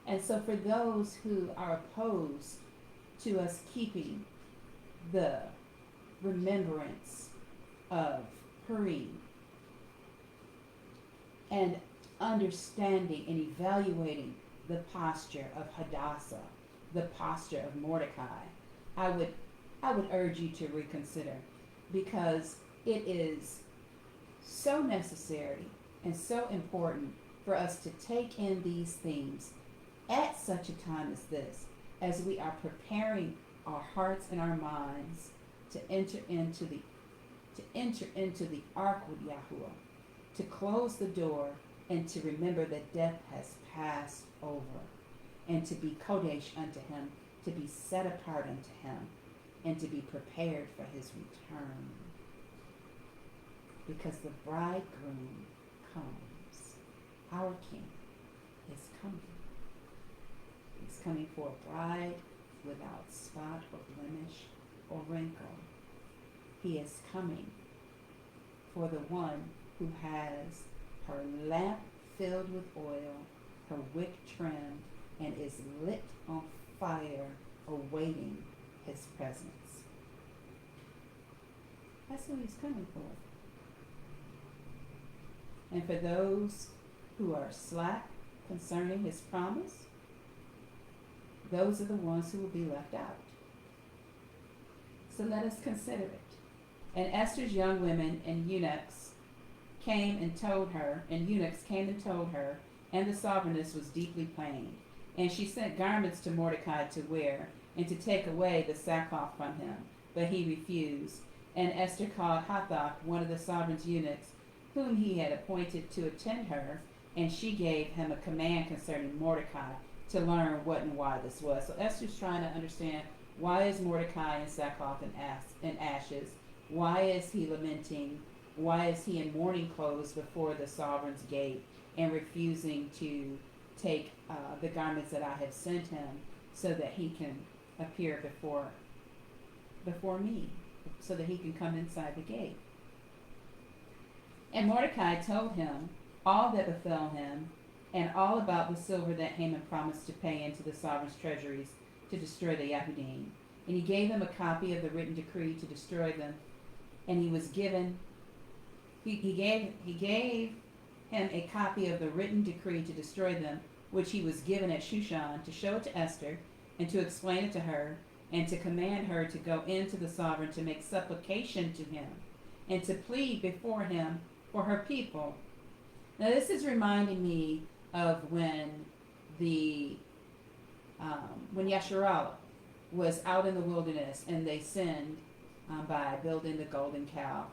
S2: And so for those who are opposed to us keeping the remembrance of Purim and understanding and evaluating the posture of Hadassah, the posture of Mordecai, I would urge you to reconsider, because it is so necessary and so important for us to take in these themes at such a time as this, as we are preparing our hearts and our minds to enter into the ark with Yahuwah, to close the door and to remember that death has passed over, and to be kodesh unto him, to be set apart unto him, and to be prepared for his return. Because the bridegroom comes. Our King is coming. He's coming for a bride without spot or blemish or wrinkle. He is coming for the one who has her lamp filled with oil, her wick trimmed, and is lit on fire, awaiting his presence. That's who he's coming for. And for those who are slack concerning his promise, those are the ones who will be left out. So let us consider it. And Esther's young women and eunuchs came and told her, and the sovereigness was deeply pained. And she sent garments to Mordecai to wear, and to take away the sackcloth from him. But he refused. And Esther called Hathach, one of the sovereign's eunuchs, whom he had appointed to attend her, and she gave him a command concerning Mordecai to learn what and why this was. So Esther's trying to understand, why is Mordecai in sackcloth and ashes? Why is he lamenting? Why is he in mourning clothes before the sovereign's gate and refusing to take the garments that I have sent him so that he can appear before me, so that he can come inside the gate? And Mordecai told him all that befell him, and all about the silver that Haman promised to pay into the sovereign's treasuries to destroy the Yahudim. And he gave him a copy of the written decree to destroy them, and he gave him a copy of the written decree to destroy them, which he was given at Shushan, to show it to Esther, and to explain it to her, and to command her to go into the sovereign to make supplication to him, and to plead before him for her people. Now this is reminding me of when Yasharallah was out in the wilderness, and they sinned by building the golden calf,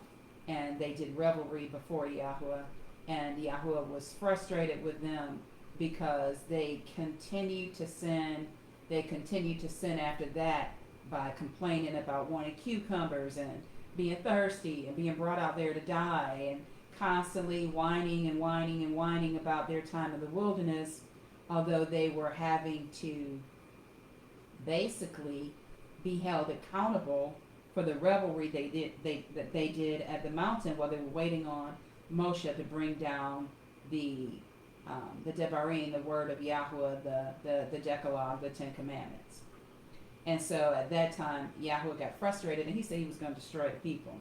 S2: and they did revelry before Yahuwah, and Yahuwah was frustrated with them because they continued to sin. They continued to sin after that by complaining about wanting cucumbers and being thirsty and being brought out there to die, and constantly whining and whining and whining about their time in the wilderness, although they were having to basically be held accountable for the revelry they did at the mountain while they were waiting on Moshe to bring down the Devarim, the word of Yahuwah, the Decalogue, the Ten Commandments. And so at that time, Yahuwah got frustrated, and he said he was going to destroy the people.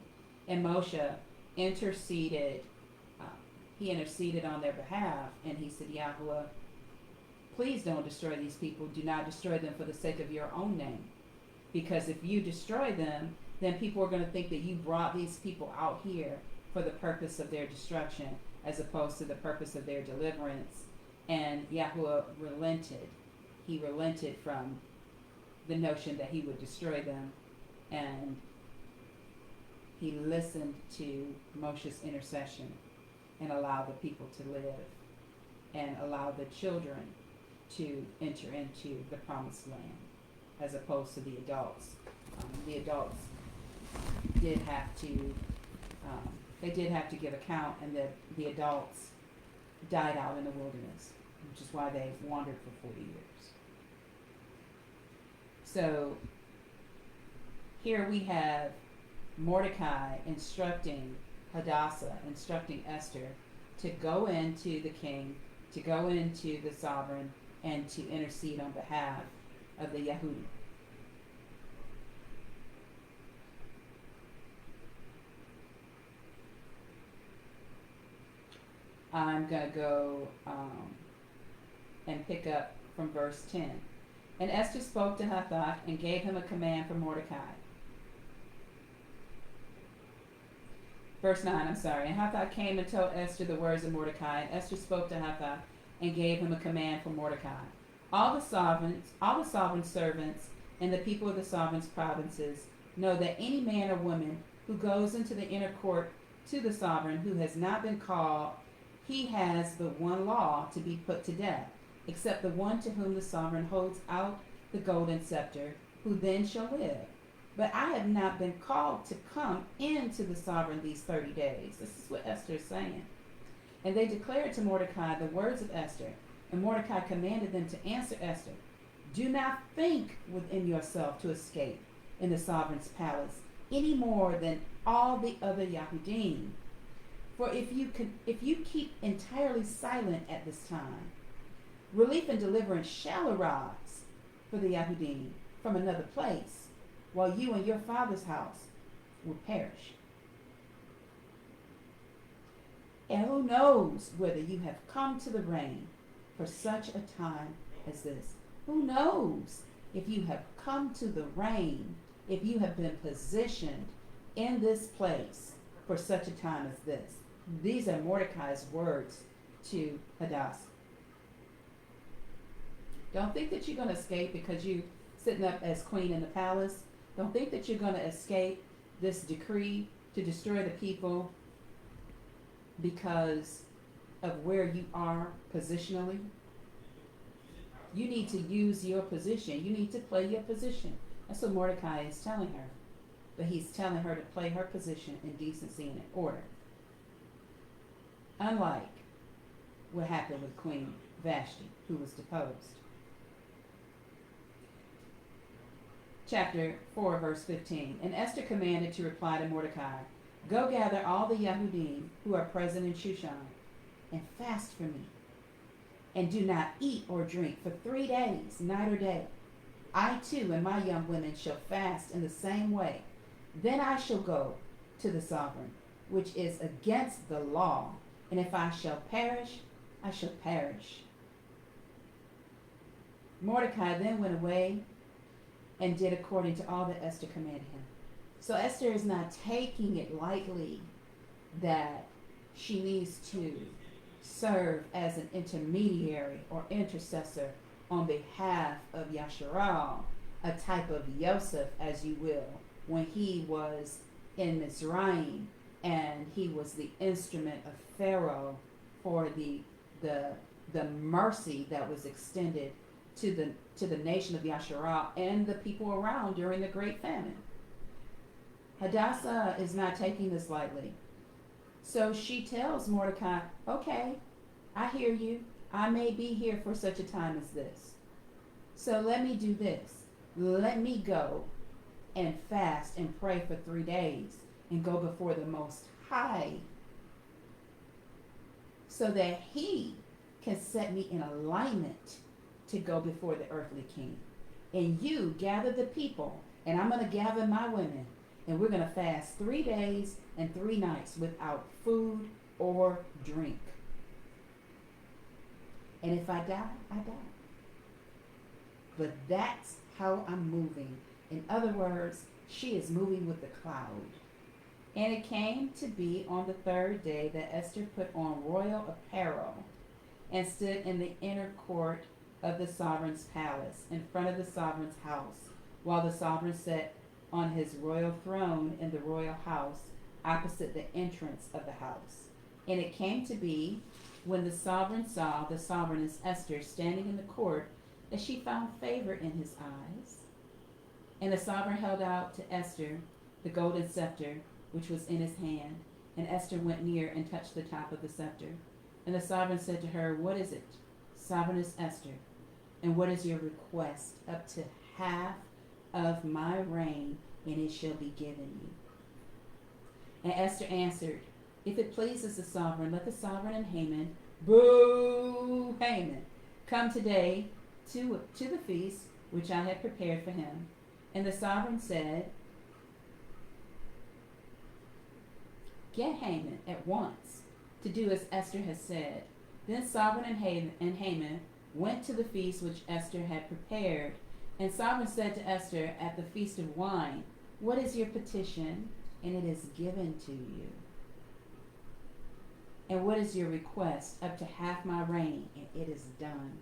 S2: And Moshe interceded. He interceded on their behalf, and he said, Yahuwah, please don't destroy these people. Do not destroy them for the sake of your own name. Because if you destroy them, then people are going to think that you brought these people out here for the purpose of their destruction, as opposed to the purpose of their deliverance. And Yahuwah relented. He relented from the notion that he would destroy them, and he listened to Moshe's intercession and allowed the people to live and allowed the children to enter into the promised land, as opposed to the adults. The adults did have to give account, and the adults died out in the wilderness, which is why they wandered for 40 years. So here we have Mordecai instructing Hadassah, instructing Esther to go into the king, to go into the sovereign, and to intercede on behalf of the Yehudi. I'm going to go and pick up from verse 10. And Esther spoke to Hathach and gave him a command for Mordecai. Verse 9, And Hathach came and told Esther the words of Mordecai, and Esther spoke to Hathach and gave him a command for Mordecai. All the sovereign servants, and the people of the sovereign's provinces know that any man or woman who goes into the inner court to the sovereign who has not been called, he has but one law to be put to death, except the one to whom the sovereign holds out the golden scepter, who then shall live. But I have not been called to come into the sovereign these 30 days. This is what Esther is saying. And they declared to Mordecai the words of Esther. And Mordecai commanded them to answer Esther, do not think within yourself to escape in the sovereign's palace any more than all the other Yahudim. For if you keep entirely silent at this time, relief and deliverance shall arise for the Yahudim from another place, while you and your father's house will perish. And who knows whether you have come to the reign for such a time as this? Who knows if you have come to the reign, if you have been positioned in this place for such a time as this? These are Mordecai's words to Hadassah. Don't think that you're going to escape because you're sitting up as queen in the palace. Don't think that you're going to escape this decree to destroy the people because of where you are positionally. You need to use your position. You need to play your position. That's what Mordecai is telling her. But he's telling her to play her position in decency and in order. Unlike what happened with Queen Vashti, who was deposed. Chapter 4, verse 15. And Esther commanded to reply to Mordecai, go gather all the Yahudim who are present in Shushan, and fast for me. And do not eat or drink for 3 days, night or day. I too and my young women shall fast in the same way. Then I shall go to the sovereign, which is against the law. And if I shall perish, I shall perish. Mordecai then went away and did according to all that Esther commanded him. So Esther is not taking it lightly that she needs to serve as an intermediary or intercessor on behalf of Yasharal, a type of Yosef, as you will, when he was in Mizraim and he was the instrument of Pharaoh for the mercy that was extended to the nation of Yasharal and the people around during the Great Famine. Hadassah is not taking this lightly. So she tells Mordecai, okay, I hear you. I may be here for such a time as this. So let me do this. Let me go and fast and pray for 3 days and go before the Most High so that he can set me in alignment to go before the earthly king. And you gather the people, and I'm going to gather my women, and we're going to fast 3 days and 3 nights without food or drink. And if I die, I die. But that's how I'm moving. In other words, she is moving with the cloud. And it came to be on the 3rd day that Esther put on royal apparel and stood in the inner court of the sovereign's palace, in front of the sovereign's house, while the sovereign sat on his royal throne in the royal house, opposite the entrance of the house. And it came to be, when the sovereign saw the sovereigness Esther standing in the court, that she found favor in his eyes. And the sovereign held out to Esther the golden scepter which was in his hand. And Esther went near and touched the top of the scepter. And the sovereign said to her, what is it, sovereigness Esther? And what is your request? Up to half of my reign, and it shall be given you. And Esther answered, if it pleases the sovereign, let the sovereign and Haman, boo, Haman, come today to the feast which I had prepared for him. And the sovereign said, get Haman at once to do as Esther has said. Then sovereign and Haman went to the feast which Esther had prepared. And sovereign said to Esther at the feast of wine, what is your petition? And it is given to you. And what is your request? Up to half my reign, and it is done.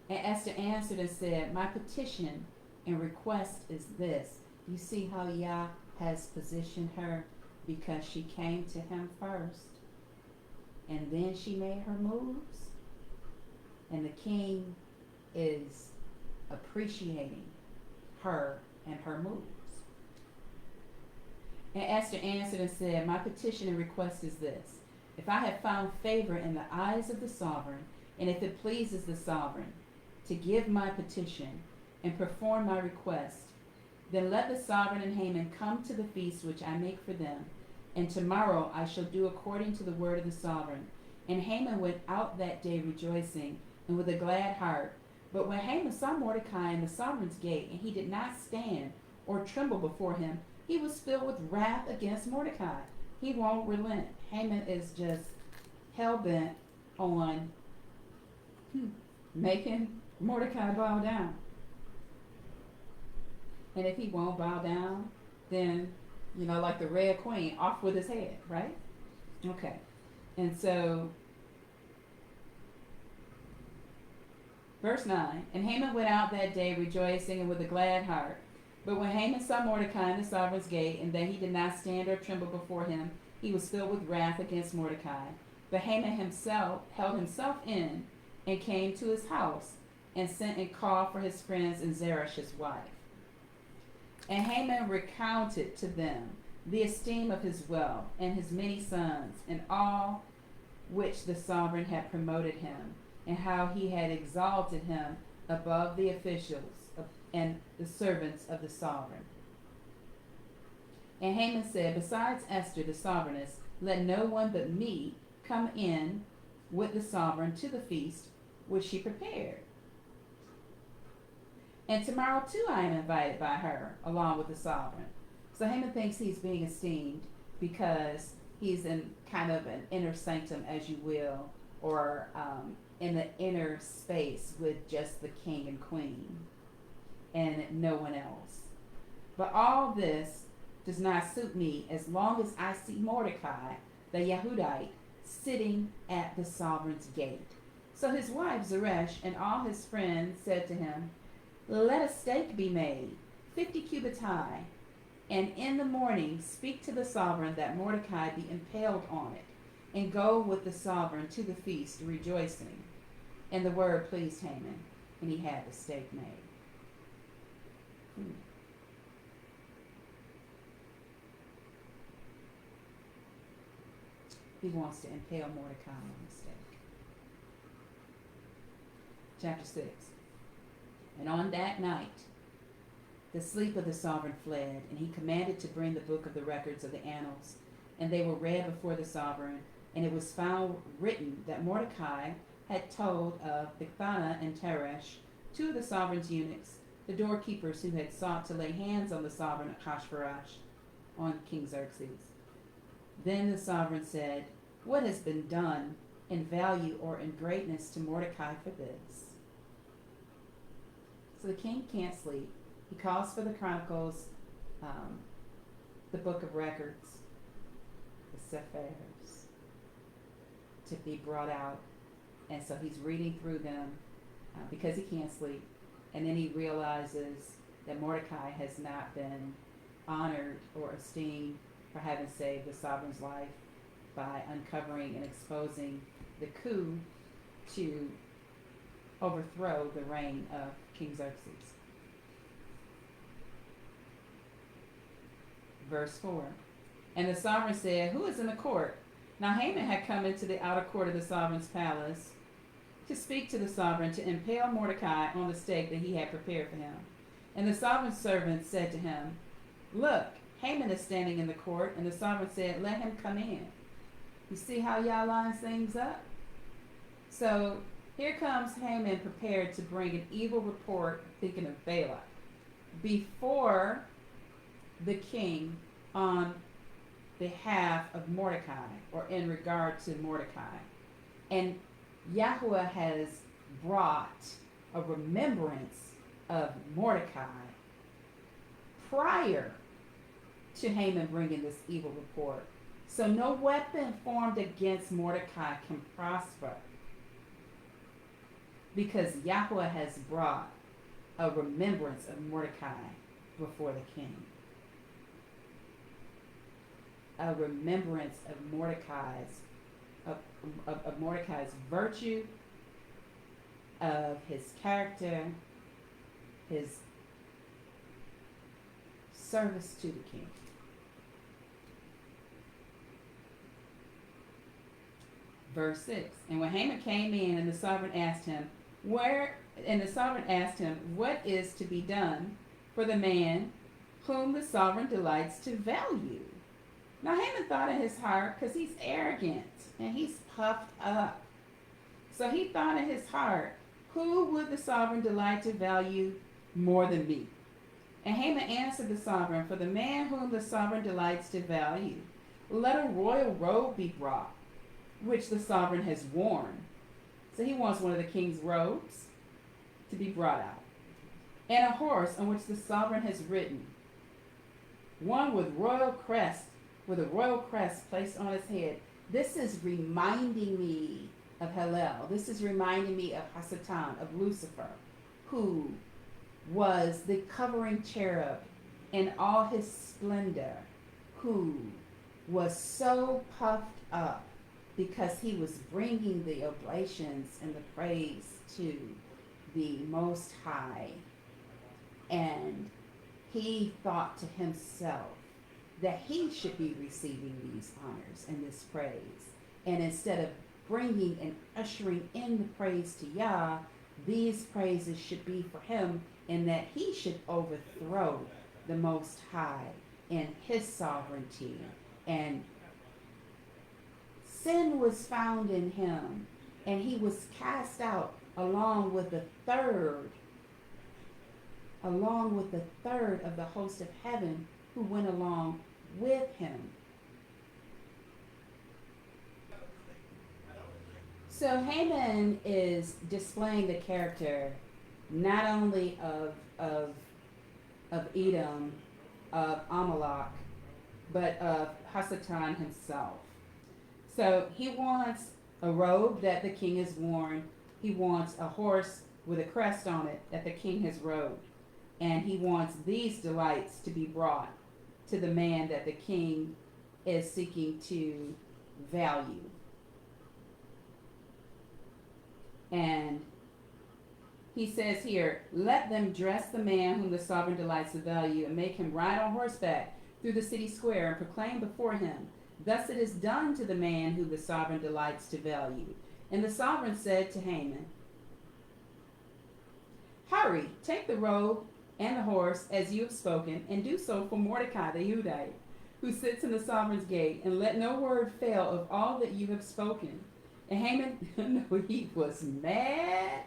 S2: And Esther answered and said, my petition and request is this. You see how Yah has positioned her? Because she came to him first. And then she made her moves. And the king is appreciating her and her moves. And Esther answered and said, my petition and request is this. If I have found favor in the eyes of the sovereign, and if it pleases the sovereign to give my petition and perform my request, then let the sovereign and Haman come to the feast which I make for them. And tomorrow I shall do according to the word of the sovereign. And Haman went out that day rejoicing and with a glad heart. But when Haman saw Mordecai in the sovereign's gate, and he did not stand or tremble before him, he was filled with wrath against Mordecai. He won't relent. Haman is just hell-bent on making Mordecai bow down. And if he won't bow down, then, like the Red Queen, off with his head, right? Okay. And so Verse 9. And Haman went out that day rejoicing and with a glad heart. But when Haman saw Mordecai in the sovereign's gate, and that he did not stand or tremble before him, he was filled with wrath against Mordecai. But Haman himself held himself in, and came to his house, and sent and called for his friends and Zeresh his wife. And Haman recounted to them the esteem of his wealth, and his many sons, and all which the sovereign had promoted him, and how he had exalted him above the officials and the servants of the sovereign. And Haman said, besides Esther the sovereigness, let no one but me come in with the sovereign to the feast which she prepared. And tomorrow too I am invited by her, along with the sovereign. So Haman thinks he's being esteemed because he's in kind of an inner sanctum, as you will, or in the inner space with just the king and queen and no one else. But all this does not suit me as long as I see Mordecai, the Yehudite, sitting at the sovereign's gate. So his wife Zeresh and all his friends said to him, let a stake be made, 50 cubits high, and in the morning speak to the sovereign that Mordecai be impaled on it, and go with the sovereign to the feast rejoicing. And the word pleased Haman, and he had the stake made. He wants to impale Mordecai on the stake. Chapter 6. And on that night, the sleep of the sovereign fled, and he commanded to bring the book of the records of the annals. And they were read before the sovereign, and it was found written that Mordecai had told of Bigthana and Teresh, two of the sovereign's eunuchs, the doorkeepers who had sought to lay hands on the sovereign Ahasuerus, on King Xerxes. Then the sovereign said, what has been done in value or in greatness to Mordecai for this? So the king can't sleep. He calls for the chronicles, the book of records, the sephers, to be brought out. And so he's reading through them because he can't sleep. And then he realizes that Mordecai has not been honored or esteemed for having saved the sovereign's life by uncovering and exposing the coup to overthrow the reign of King Xerxes. Verse 4. And the sovereign said, who is in the court? Now Haman had come into the outer court of the sovereign's palace to speak to the sovereign, to impale Mordecai on the stake that he had prepared for him. And the sovereign's servant said to him, look, Haman is standing in the court. And the sovereign said, let him come in. You see how y'all line things up? So here comes Haman prepared to bring an evil report, thinking of Balak, before the king on behalf of Mordecai, or in regard to Mordecai. And Yahweh has brought a remembrance of Mordecai prior to Haman bringing this evil report. So no weapon formed against Mordecai can prosper, because Yahweh has brought a remembrance of Mordecai before the king. A remembrance of Mordecai's virtue, of his character, his service to the king. Verse 6. And when Haman came in, and the sovereign asked him, what is to be done for the man whom the sovereign delights to value? Now Haman thought in his heart, because he's arrogant and he's puffed up. So he thought in his heart, who would the sovereign delight to value more than me? And Haman answered the sovereign, for the man whom the sovereign delights to value, let a royal robe be brought, which the sovereign has worn. So he wants one of the king's robes to be brought out. And a horse on which the sovereign has ridden, one with a royal crest placed on his head. This is reminding me of Hillel. This is reminding me of Hasatan, of Lucifer, who was the covering cherub in all his splendor, who was so puffed up because he was bringing the oblations and the praise to the Most High. And he thought to himself that he should be receiving these honors and this praise. And instead of bringing and ushering in the praise to Yah, these praises should be for him, and that he should overthrow the Most High in his sovereignty. And sin was found in him, and he was cast out along with the third of the host of heaven who went along with him. So Haman is displaying the character not only of Edom, of Amalek, but of Hasatan himself. So he wants a robe that the king has worn. He wants a horse with a crest on it that the king has rode. And he wants these delights to be brought to the man that the king is seeking to value. And he says here, let them dress the man whom the sovereign delights to value, and make him ride on horseback through the city square, and proclaim before him, thus it is done to the man whom the sovereign delights to value. And the sovereign said to Haman, hurry, take the robe and the horse as you have spoken, and do so for Mordecai the Yehudite, who sits in the sovereign's gate, and let no word fail of all that you have spoken. And Haman, no, he was mad.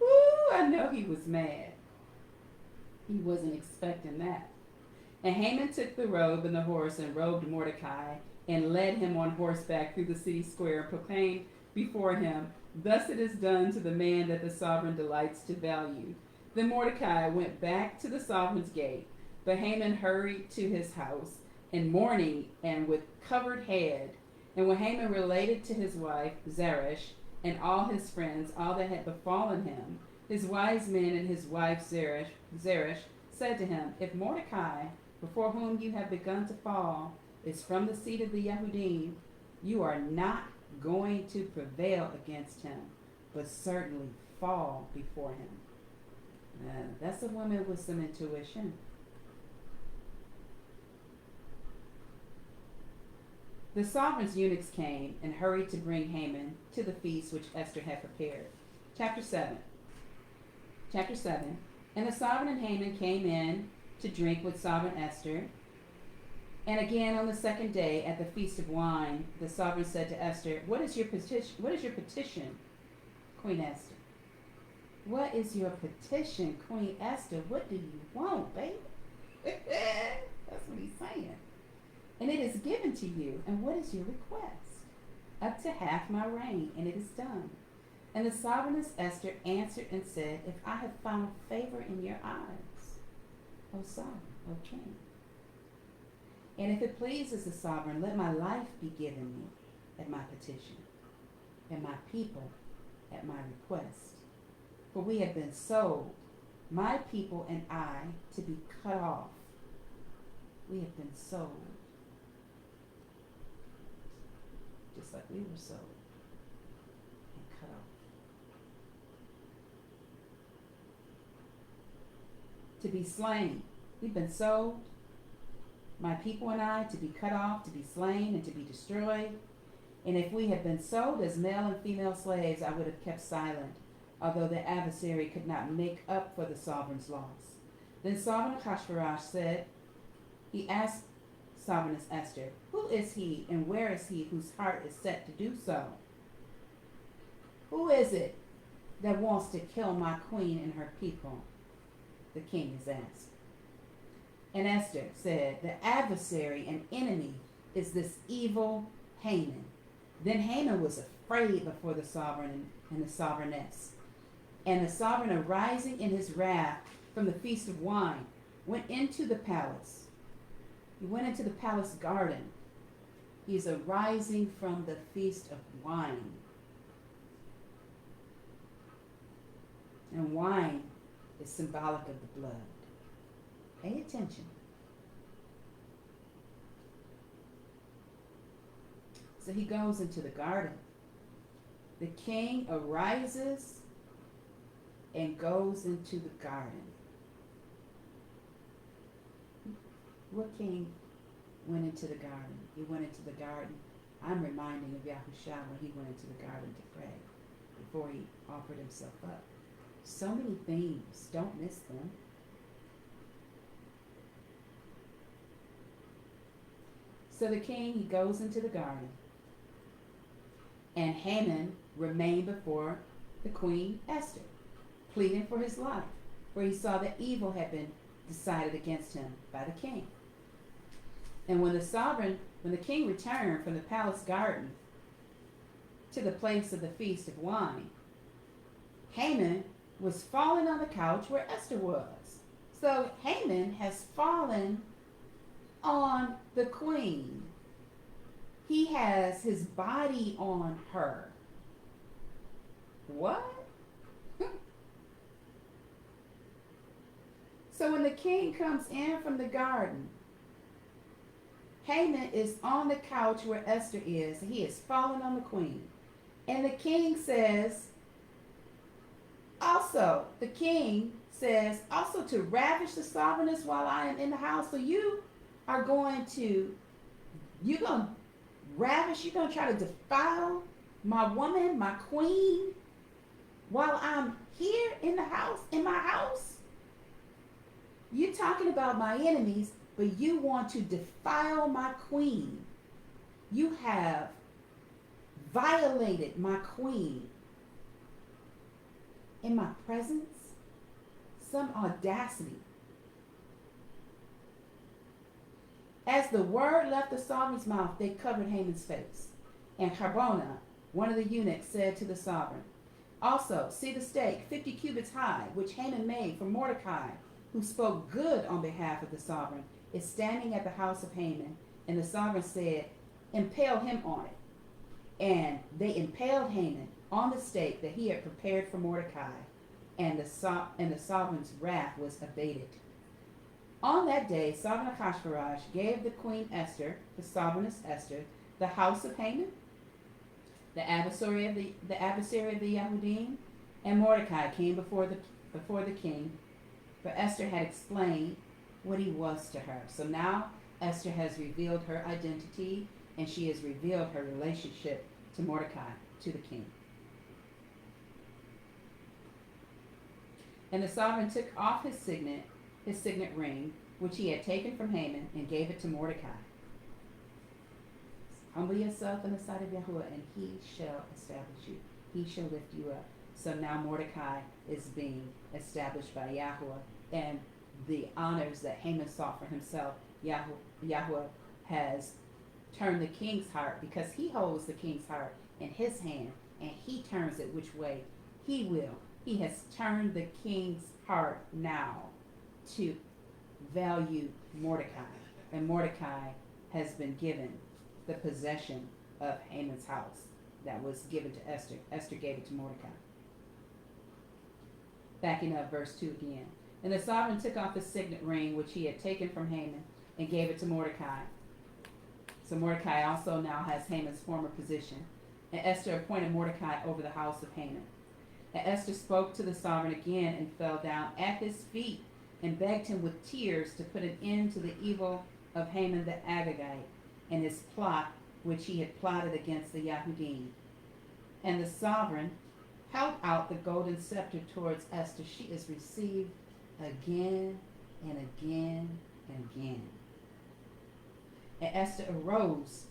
S2: Ooh, I know he was mad. He wasn't expecting that. And Haman took the robe and the horse and robed Mordecai and led him on horseback through the city square and proclaimed before him, thus it is done to the man that the sovereign delights to value. Then Mordecai went back to the sovereign's gate, but Haman hurried to his house in mourning and with covered head. And when Haman related to his wife Zeresh and all his friends all that had befallen him, his wise men and his wife Zeresh said to him, if Mordecai, before whom you have begun to fall, is from the seed of the Yehudim, you are not going to prevail against him, but certainly fall before him. That's a woman with some intuition. The sovereign's eunuchs came and hurried to bring Haman to the feast which Esther had prepared. Chapter 7. And the sovereign and Haman came in to drink with sovereign Esther. And again on the second day at the feast of wine, the sovereign said to Esther, What is your petition, Queen Esther? What is your petition, Queen Esther? What do you want, baby? That's what he's saying. And it is given to you. And what is your request? Up to half my reign, and it is done. And the sovereigness Esther answered and said, If I have found favor in your eyes, O sovereign, O king, and if it pleases the sovereign, let my life be given me at my petition, and my people at my request. For we have been sold, my people and I, to be cut off. We have been sold, just like we were sold and cut off. To be slain. We've been sold, my people and I, to be cut off, to be slain, and to be destroyed. And if we had been sold as male and female slaves, I would have kept silent, although the adversary could not make up for the sovereign's loss. Then Sovereign Ahasuerus said, he asked Sovereigness Esther, Who is he and where is he whose heart is set to do so? Who is it that wants to kill my queen and her people? The king is asked. And Esther said, The adversary and enemy is this evil Haman. Then Haman was afraid before the sovereign and the sovereigness. And the sovereign, arising in his wrath from the feast of wine, went into the palace. He went into the palace garden. He is arising from the feast of wine. And wine is symbolic of the blood. Pay attention. So he goes into the garden. The king arises and goes into the garden. What king went into the garden? He went into the garden. I'm reminding of Yahushua when he went into the garden to pray before he offered himself up. So many themes. Don't miss them. So the king, he goes into the garden. And Haman remained before the queen Esther, pleading for his life, for he saw that evil had been decided against him by the king. And when the king returned from the palace garden to the place of the feast of wine, Haman was fallen on the couch where Esther was. So Haman has fallen on the queen. He has his body on her. What? So when the king comes in from the garden, Haman is on the couch where Esther is. He is fallen on the queen. And the king says, also to ravish the sovereigness while I am in the house. So you're going to ravish, you're going to try to defile my woman, my queen, while I'm here in the house, in my house. You're talking about my enemies, but you want to defile my queen. You have violated my queen in my presence. Some audacity. As the word left the sovereign's mouth, they covered Haman's face. And Harbona, one of the eunuchs, said to the sovereign, also, see the stake, 50 cubits high, which Haman made for Mordecai, who spoke good on behalf of the sovereign, is standing at the house of Haman. And the sovereign said, impale him on it. And they impaled Haman on the stake that he had prepared for Mordecai, and the sovereign's wrath was abated. On that day, Sovereign Ahasuerus gave the queen Esther, the sovereigness Esther, the house of Haman, the adversary of the Yahudim, and Mordecai came before the king, for Esther had explained what he was to her. So now Esther has revealed her identity, and she has revealed her relationship to Mordecai, to the king. And the sovereign took off his signet ring, which he had taken from Haman, and gave it to Mordecai. Humble yourself in the sight of Yahuwah, and he shall establish you. He shall lift you up. So now Mordecai is being established by Yahuwah, and the honors that Haman sought for himself, Yahuwah has turned the king's heart, because he holds the king's heart in his hand, and he turns it which way he will. He has turned the king's heart now to value Mordecai, and Mordecai has been given the possession of Haman's house that was given to Esther. Esther gave it to Mordecai. Backing up verse 2 again. And the sovereign took off the signet ring which he had taken from Haman and gave it to Mordecai. So Mordecai also now has Haman's former position. And Esther appointed Mordecai over the house of Haman. And Esther spoke to the sovereign again and fell down at his feet and begged him with tears to put an end to the evil of Haman the Agagite and his plot which he had plotted against the Yahudim. And the sovereign held out the golden scepter towards Esther. She is received again and again and again. And Esther arose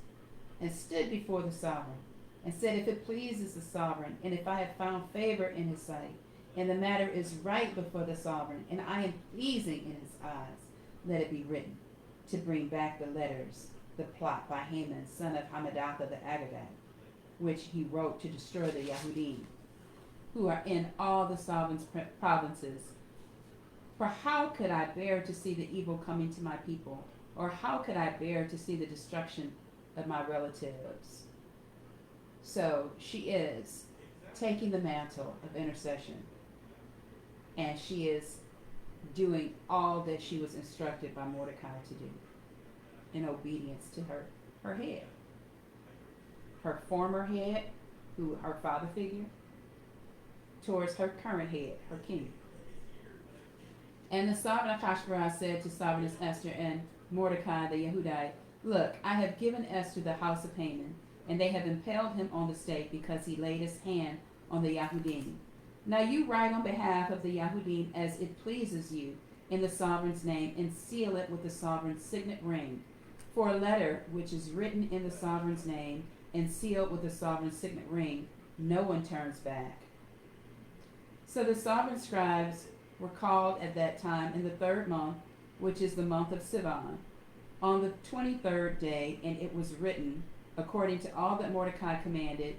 S2: and stood before the sovereign and said, if it pleases the sovereign, and if I have found favor in his sight, and the matter is right before the sovereign, and I am pleasing in his eyes, let it be written, to bring back the letters, the plot by Haman, son of Hammedatha the Agagite, which he wrote to destroy the Yahudim, who are in all the sovereign's provinces. For how could I bear to see the evil coming to my people? Or how could I bear to see the destruction of my relatives? So she is taking the mantle of intercession. and she is doing all that she was instructed by Mordecai to do in obedience to her head, her former head, who her father figure, towards her current head, her king. And the sovereign Ahasuerus said to sovereigness Esther and Mordecai the Yehudite, "Look, I have given Esther the house of Haman, and they have impaled him on the stake because he laid his hand on the Yahudim. Now you write on behalf of the Yahudim as it pleases you in the sovereign's name, and seal it with the sovereign's signet ring. For a letter which is written in the sovereign's name and sealed with the sovereign's signet ring, no one turns back." So the sovereign scribes were called at that time in the 3rd month, which is the month of Sivan, on the 23rd day, and it was written, according to all that Mordecai commanded,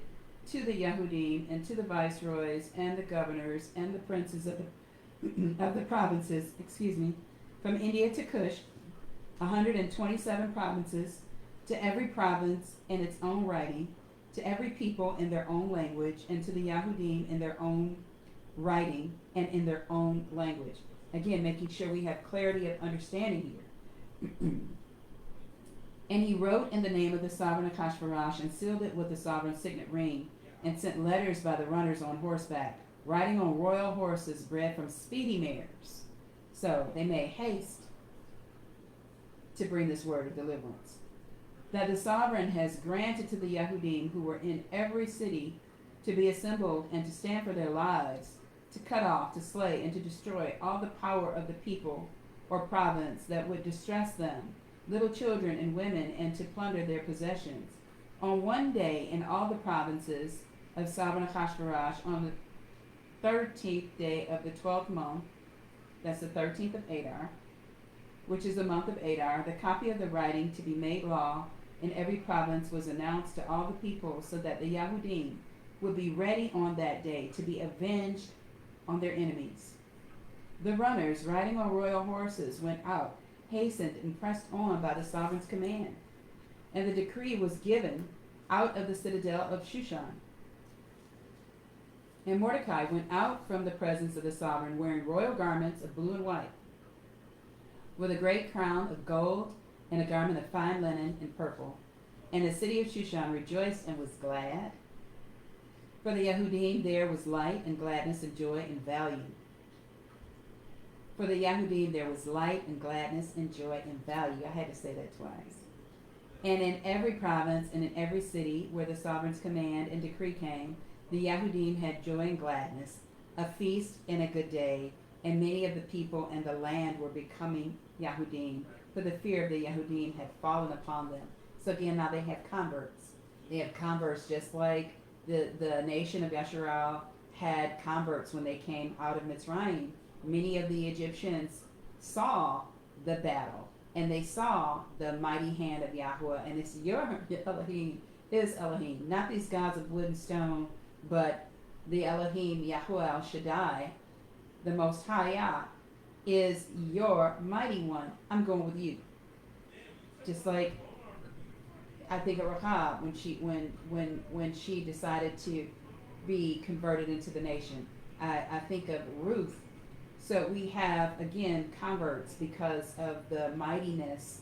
S2: to the Yahudim and to the viceroys and the governors and the princes of the provinces, from India to Cush, 127 provinces, to every province in its own writing, to every people in their own language, and to the Yahudim in their own writing and in their own language. Again, making sure we have clarity of understanding here. And he wrote in the name of the sovereign Ahasuerus and sealed it with the sovereign signet ring, and sent letters by the runners on horseback, riding on royal horses bred from speedy mares. So they made haste to bring this word of deliverance, that the sovereign has granted to the Yahudim who were in every city to be assembled and to stand for their lives, to cut off, to slay, and to destroy all the power of the people or province that would distress them, little children and women, and to plunder their possessions. On one day in all the provinces of sovereign Ahasuerus, on the 13th day of the 12th month, that's the 13th of Adar, which is the month of Adar, the copy of the writing to be made law in every province was announced to all the people, so that the Yahudim would be ready on that day to be avenged on their enemies. The runners, riding on royal horses, went out, hastened, and pressed on by the sovereign's command. And the decree was given out of the citadel of Shushan. And Mordecai went out from the presence of the sovereign, wearing royal garments of blue and white, with a great crown of gold and a garment of fine linen and purple. And the city of Shushan rejoiced and was glad. For the Yahudim there was light and gladness and joy and value. For the Yahudim there was light and gladness and joy and value. I had to say that twice. And in every province and in every city where the sovereign's command and decree came, the Yahudim had joy and gladness, a feast and a good day, and many of the people and the land were becoming Yahudim, for the fear of the Yahudim had fallen upon them. So again, now they have converts. They have converts just like the nation of Yasharal had converts when they came out of Mitzrayim. Many of the Egyptians saw the battle, and they saw the mighty hand of Yahweh, and it's your Elohim is Elohim, not these gods of wood and stone, but the Elohim, Yahweh El Shaddai, the Most High Yah, is your mighty one. I'm going with you. Just like I think of Rahab when she decided to be converted into the nation. I think of Ruth. So we have, again, converts because of the mightiness,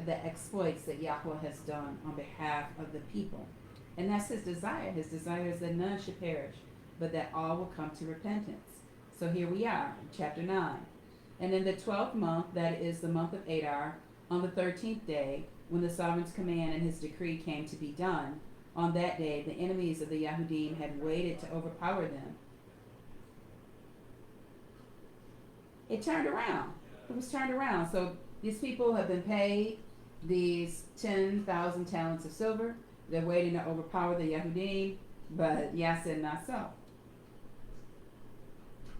S2: the exploits that Yahweh has done on behalf of the people. And that's his desire. His desire is that none should perish, but that all will come to repentance. So here we are, in chapter 9. And in the 12th month, that is the month of Adar, on the 13th day, when the sovereign's command and his decree came to be done, on that day the enemies of the Yahudim had waited to overpower them. It turned around. It was turned around. So these people have been paid these 10,000 talents of silver. They're waiting to overpower the Yahudim, but Yah said not so.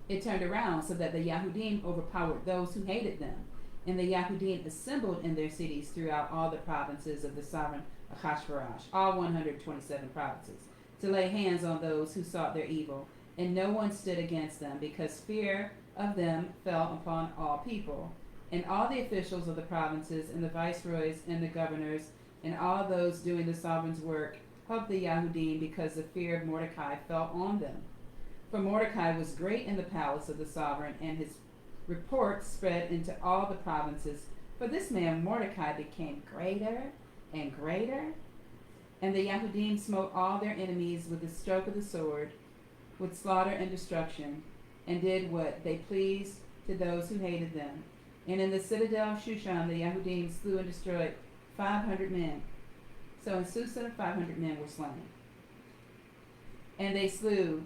S2: It turned around so that the Yahudim overpowered those who hated them. And the Yahudim assembled in their cities throughout all the provinces of the sovereign Ahasuerus, all 127 provinces, to lay hands on those who sought their evil. And no one stood against them, because fear of them fell upon all people. And all the officials of the provinces, and the viceroys, and the governors, and all those doing the sovereign's work, helped the Yahudim, because the fear of Mordecai fell on them. For Mordecai was great in the palace of the sovereign, and his report spread into all the provinces. For this man Mordecai became greater and greater, and the Yahudim smote all their enemies with the stroke of the sword, with slaughter and destruction, and did what they pleased to those who hated them. And in the citadel of Shushan the Yahudim slew and destroyed 500 men. So in Susa 500 men were slain. And they slew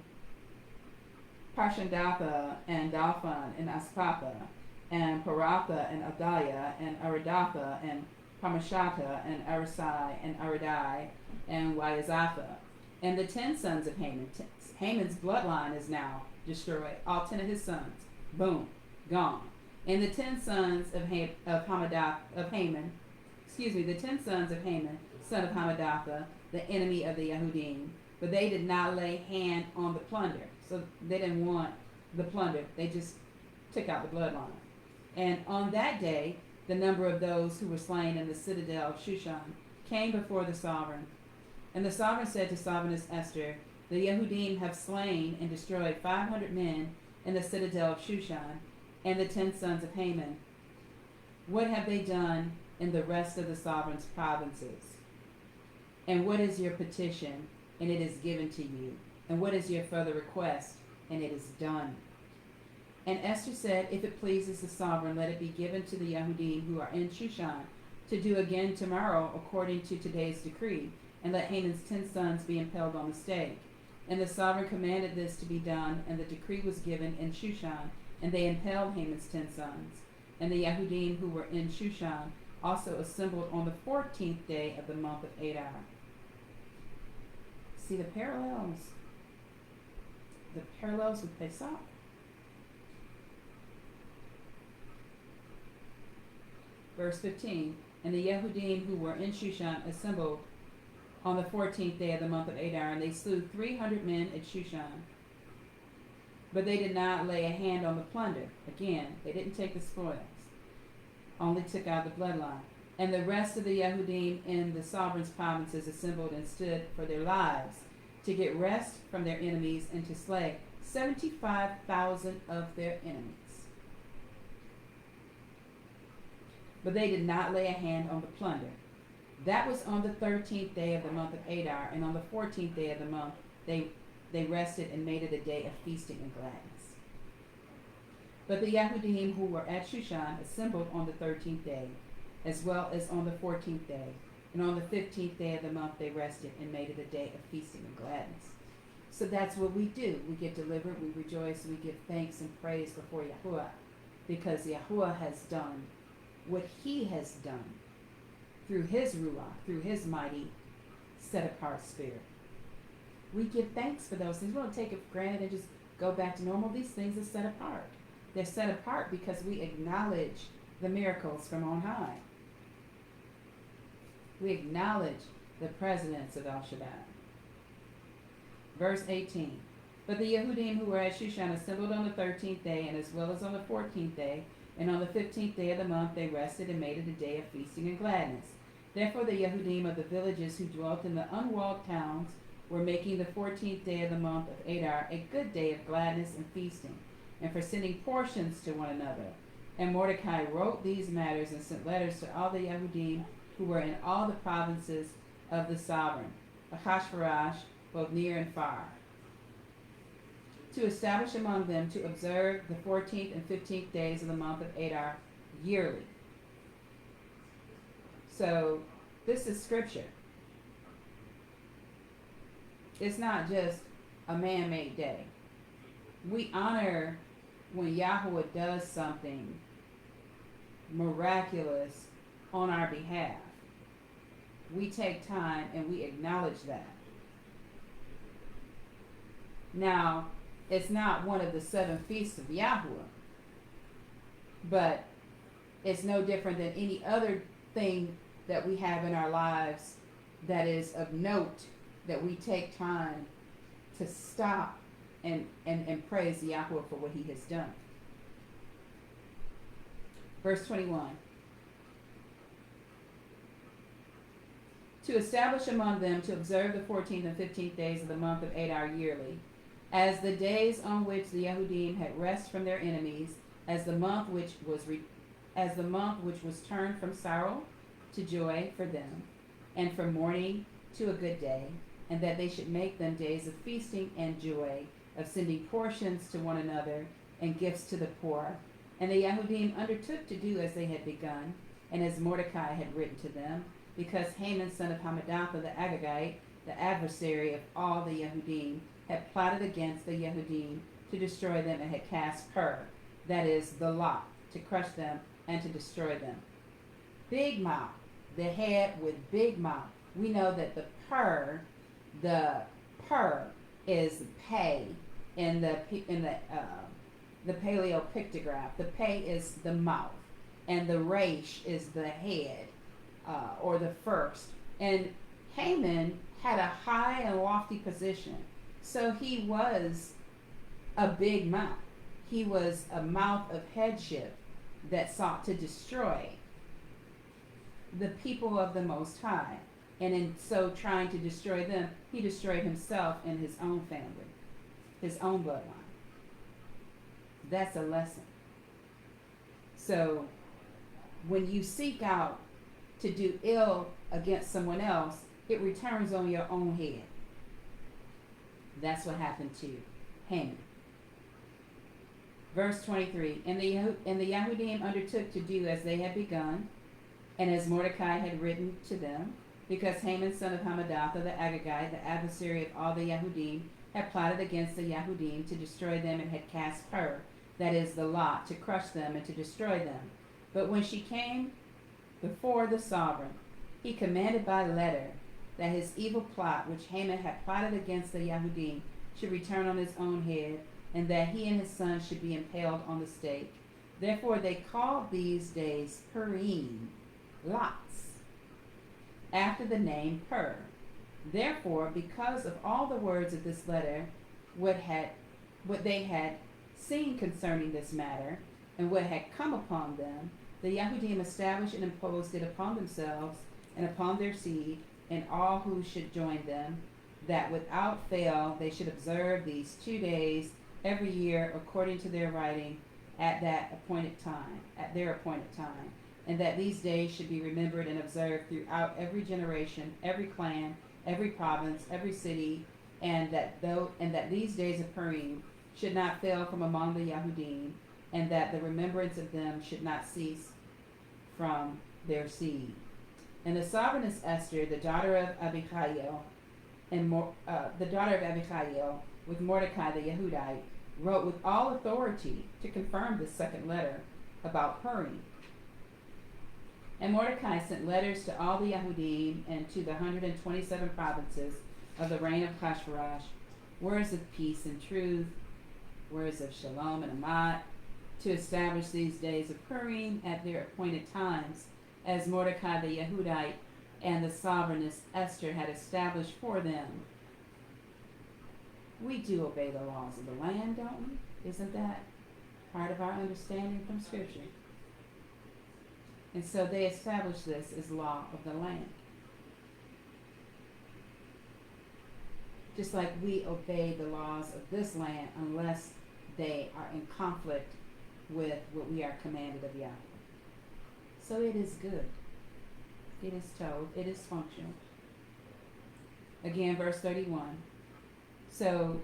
S2: Parshandatha and Dalphon and Aspatha and Paratha and Adaliah and Aridatha and Parmashata and Arisai and Aridai and Wyazatha. And the 10 sons of Haman. Haman's bloodline is now destroyed. All 10 of his sons. Boom. Gone. And the 10 sons of Haman, the 10 sons of Haman, son of Hamadatha, the enemy of the Yahudim. But they did not lay hand on the plunder. So they didn't want the plunder. They just took out the bloodline. And on that day, the number of those who were slain in the citadel of Shushan came before the sovereign. And the sovereign said to Sovereigness Esther, the Yahudim have slain and destroyed 500 men in the citadel of Shushan and the 10 sons of Haman. What have they done in the rest of the sovereign's provinces? And what is your petition? And it is given to you. And what is your further request? And it is done. And Esther said, if it pleases the sovereign, let it be given to the Yahudim who are in Shushan to do again tomorrow according to today's decree, and let Haman's 10 sons be impaled on the stake. And the sovereign commanded this to be done, and the decree was given in Shushan, and they impaled Haman's 10 sons. And the Yahudim who were in Shushan also assembled on the 14th day of the month of Adar. See the parallels? The parallels with Pesach. Verse 15, and the Yahudim who were in Shushan assembled on the 14th day of the month of Adar, and they slew 300 men at Shushan. But they did not lay a hand on the plunder. Again, they didn't take the spoils, only took out the bloodline. And the rest of the Yahudim in the sovereign's provinces assembled and stood for their lives to get rest from their enemies and to slay 75,000 of their enemies. But they did not lay a hand on the plunder. That was on the 13th day of the month of Adar, and on the 14th day of the month they rested and made it a day of feasting and gladness. But the Yahudim who were at Shushan assembled on the 13th day, as well as on the 14th day, and on the 15th day of the month they rested and made it a day of feasting and gladness. So that's what we do. We get delivered, we rejoice, we give thanks and praise before Yahuwah, because Yahuwah has done what he has done through his Ruach, through his mighty set-apart spirit. We give thanks for those things. We don't take it for granted and just go back to normal. These things are set apart. They're set apart because we acknowledge the miracles from on high. We acknowledge the presence of El Shaddai. Verse 18. But the Yehudim who were at Shushan assembled on the 13th day, and as well as on the 14th day, and on the 15th day of the month they rested and made it a day of feasting and gladness. Therefore the Yehudim of the villages who dwelt in the unwalled towns were making the 14th day of the month of Adar a good day of gladness and feasting, and for sending portions to one another. And Mordecai wrote these matters and sent letters to all the Yehudim who were in all the provinces of the sovereign, Ahasuerus, both near and far, to establish among them to observe the 14th and 15th days of the month of Adar yearly. So this is scripture. It's not just a man-made day. We honor when Yahweh does something miraculous on our behalf. We take time and we acknowledge that. Now, it's not one of the 7 feasts of Yahweh, but it's no different than any other thing that we have in our lives that is of note, that we take time to stop and praise Yahweh for what he has done. Verse 21. To establish among them to observe the 14th and 15th days of the month of Adar yearly, as the days on which the Yahudim had rest from their enemies, as the month which was turned from sorrow to joy for them, and from mourning to a good day, and that they should make them days of feasting and joy, of sending portions to one another and gifts to the poor. And the Yahudim undertook to do as they had begun, and as Mordecai had written to them, because Haman son of Hammedatha the Agagite, the adversary of all the Yahudim, had plotted against the Yahudim to destroy them, and had cast Pur, that is, the lot, to crush them and to destroy them. Big mouth, the head with big mouth. We know that the Pur is pay in the paleopictograph. The pay is the mouth, and the resh is the head, or the first. And Haman had a high and lofty position, so he was a big mouth. He was a mouth of headship that sought to destroy the people of the Most High. And in so trying to destroy them, he destroyed himself and his own family, his own bloodline. That's a lesson. So when you seek out to do ill against someone else, it returns on your own head. That's what happened to Haman. Verse 23, and the Yahudim undertook to do as they had begun, and as Mordecai had written to them, because Haman son of Hammedatha the Agagite, the adversary of all the Yahudim, had plotted against the Yahudim to destroy them, and had cast Pur, that is, the lot, to crush them and to destroy them. But when she came before the sovereign, he commanded by letter that his evil plot, which Haman had plotted against the Yahudim, should return on his own head, and that he and his sons should be impaled on the stake. Therefore they called these days Purim, lots, after the name Pur. Therefore, because of all the words of this letter, what they had seen concerning this matter, and what had come upon them, the Yahudim established and imposed it upon themselves and upon their seed, and all who should join them, that without fail they should observe these 2 days every year according to their writing at their appointed time, and that these days should be remembered and observed throughout every generation, every clan, every province, every city, and that these days of Purim should not fail from among the Yahudim, and that the remembrance of them should not cease from their seed. And the sovereigness Esther, the daughter of Abihail, with Mordecai the Yehudite, wrote with all authority to confirm this second letter about Purim. And Mordecai sent letters to all the Yahudim and to the 127 provinces of the reign of Hashverosh, words of peace and truth, words of shalom and amat, to establish these days of Purim at their appointed times, as Mordecai the Yehudite and the sovereigness Esther had established for them. We do obey the laws of the land, don't we? Isn't that part of our understanding from Scripture? And so they established this as law of the land. Just like we obey the laws of this land unless they are in conflict with what we are commanded of Yahweh. So it is good. It is told. It is functional. Again, verse 31. So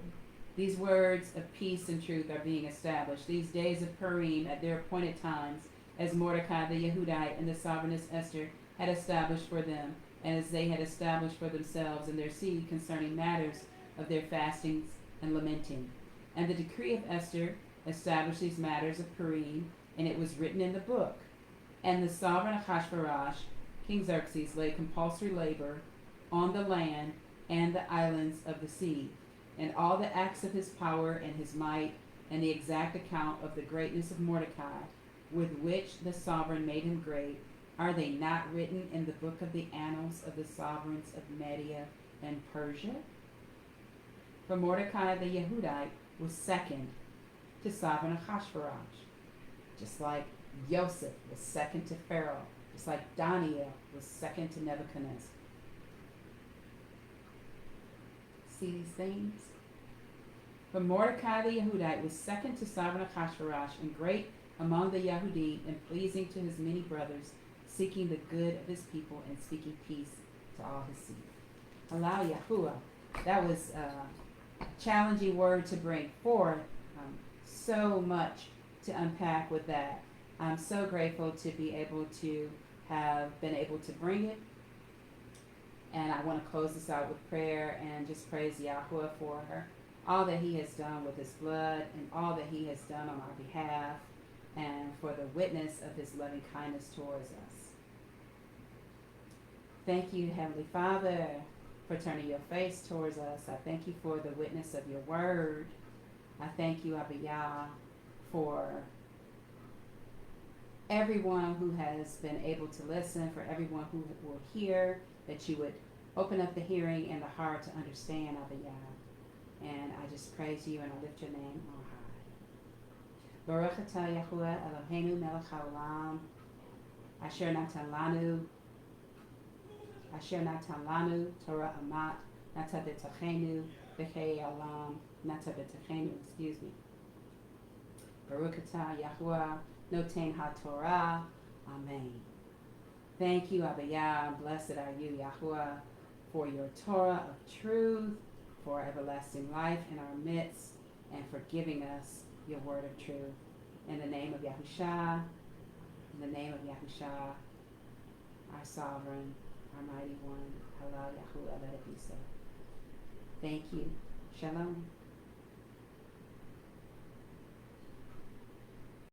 S2: these words of peace and truth are being established. These days of Purim at their appointed times, as Mordecai the Yehudite and the sovereigness Esther had established for them, and as they had established for themselves and their seed concerning matters of their fastings and lamenting. And the decree of Esther established these matters of Purim, and it was written in the book. And the sovereign Ahasuerus, King Xerxes, laid compulsory labor on the land and the islands of the sea, and all the acts of his power and his might, and the exact account of the greatness of Mordecai, with which the sovereign made him great, are they not written in the book of the annals of the sovereigns of Media and Persia? For Mordecai the Yehudite was second to sovereign Ahasuerus, just like Joseph was second to Pharaoh, just like Daniel was second to Nebuchadnezzar. See these things?
S3: But Mordecai the Yehudite was second to Sovereign Achashverosh and great among the Yahudim and pleasing to his many brothers, seeking the good of his people and speaking peace to all his seed. Allow Yahuwah. That was a challenging word to bring forth. So much to unpack with that. I'm so grateful to be able to have been able to bring it. And I want to close this out with prayer and just praise Yahuwah for all that he has done with his blood and all that he has done on our behalf and for the witness of his loving kindness towards us. Thank you, Heavenly Father, for turning your face towards us. I thank you for the witness of your word. I thank you, Abba Yah, for everyone who has been able to listen, for everyone who will hear, that you would open up the hearing and the heart to understand, Abba Yah. And I just praise you and I lift your name on high. Baruch atah Yahuwah Eloheinu melech haolam, asher natan lanu Torah amat, nata b'tachenu b'chei olam, nata b'tachenu, excuse me. Baruch atah Yahuwah noten ha-Torah. Amen. Thank you, Abba Yah, and blessed are you, Yahuwah, for your Torah of truth, for everlasting life in our midst, and for giving us your word of truth. In the name of Yahushua, our sovereign, our mighty one, Allah Yahuwah, let it be so. Thank you. Shalom.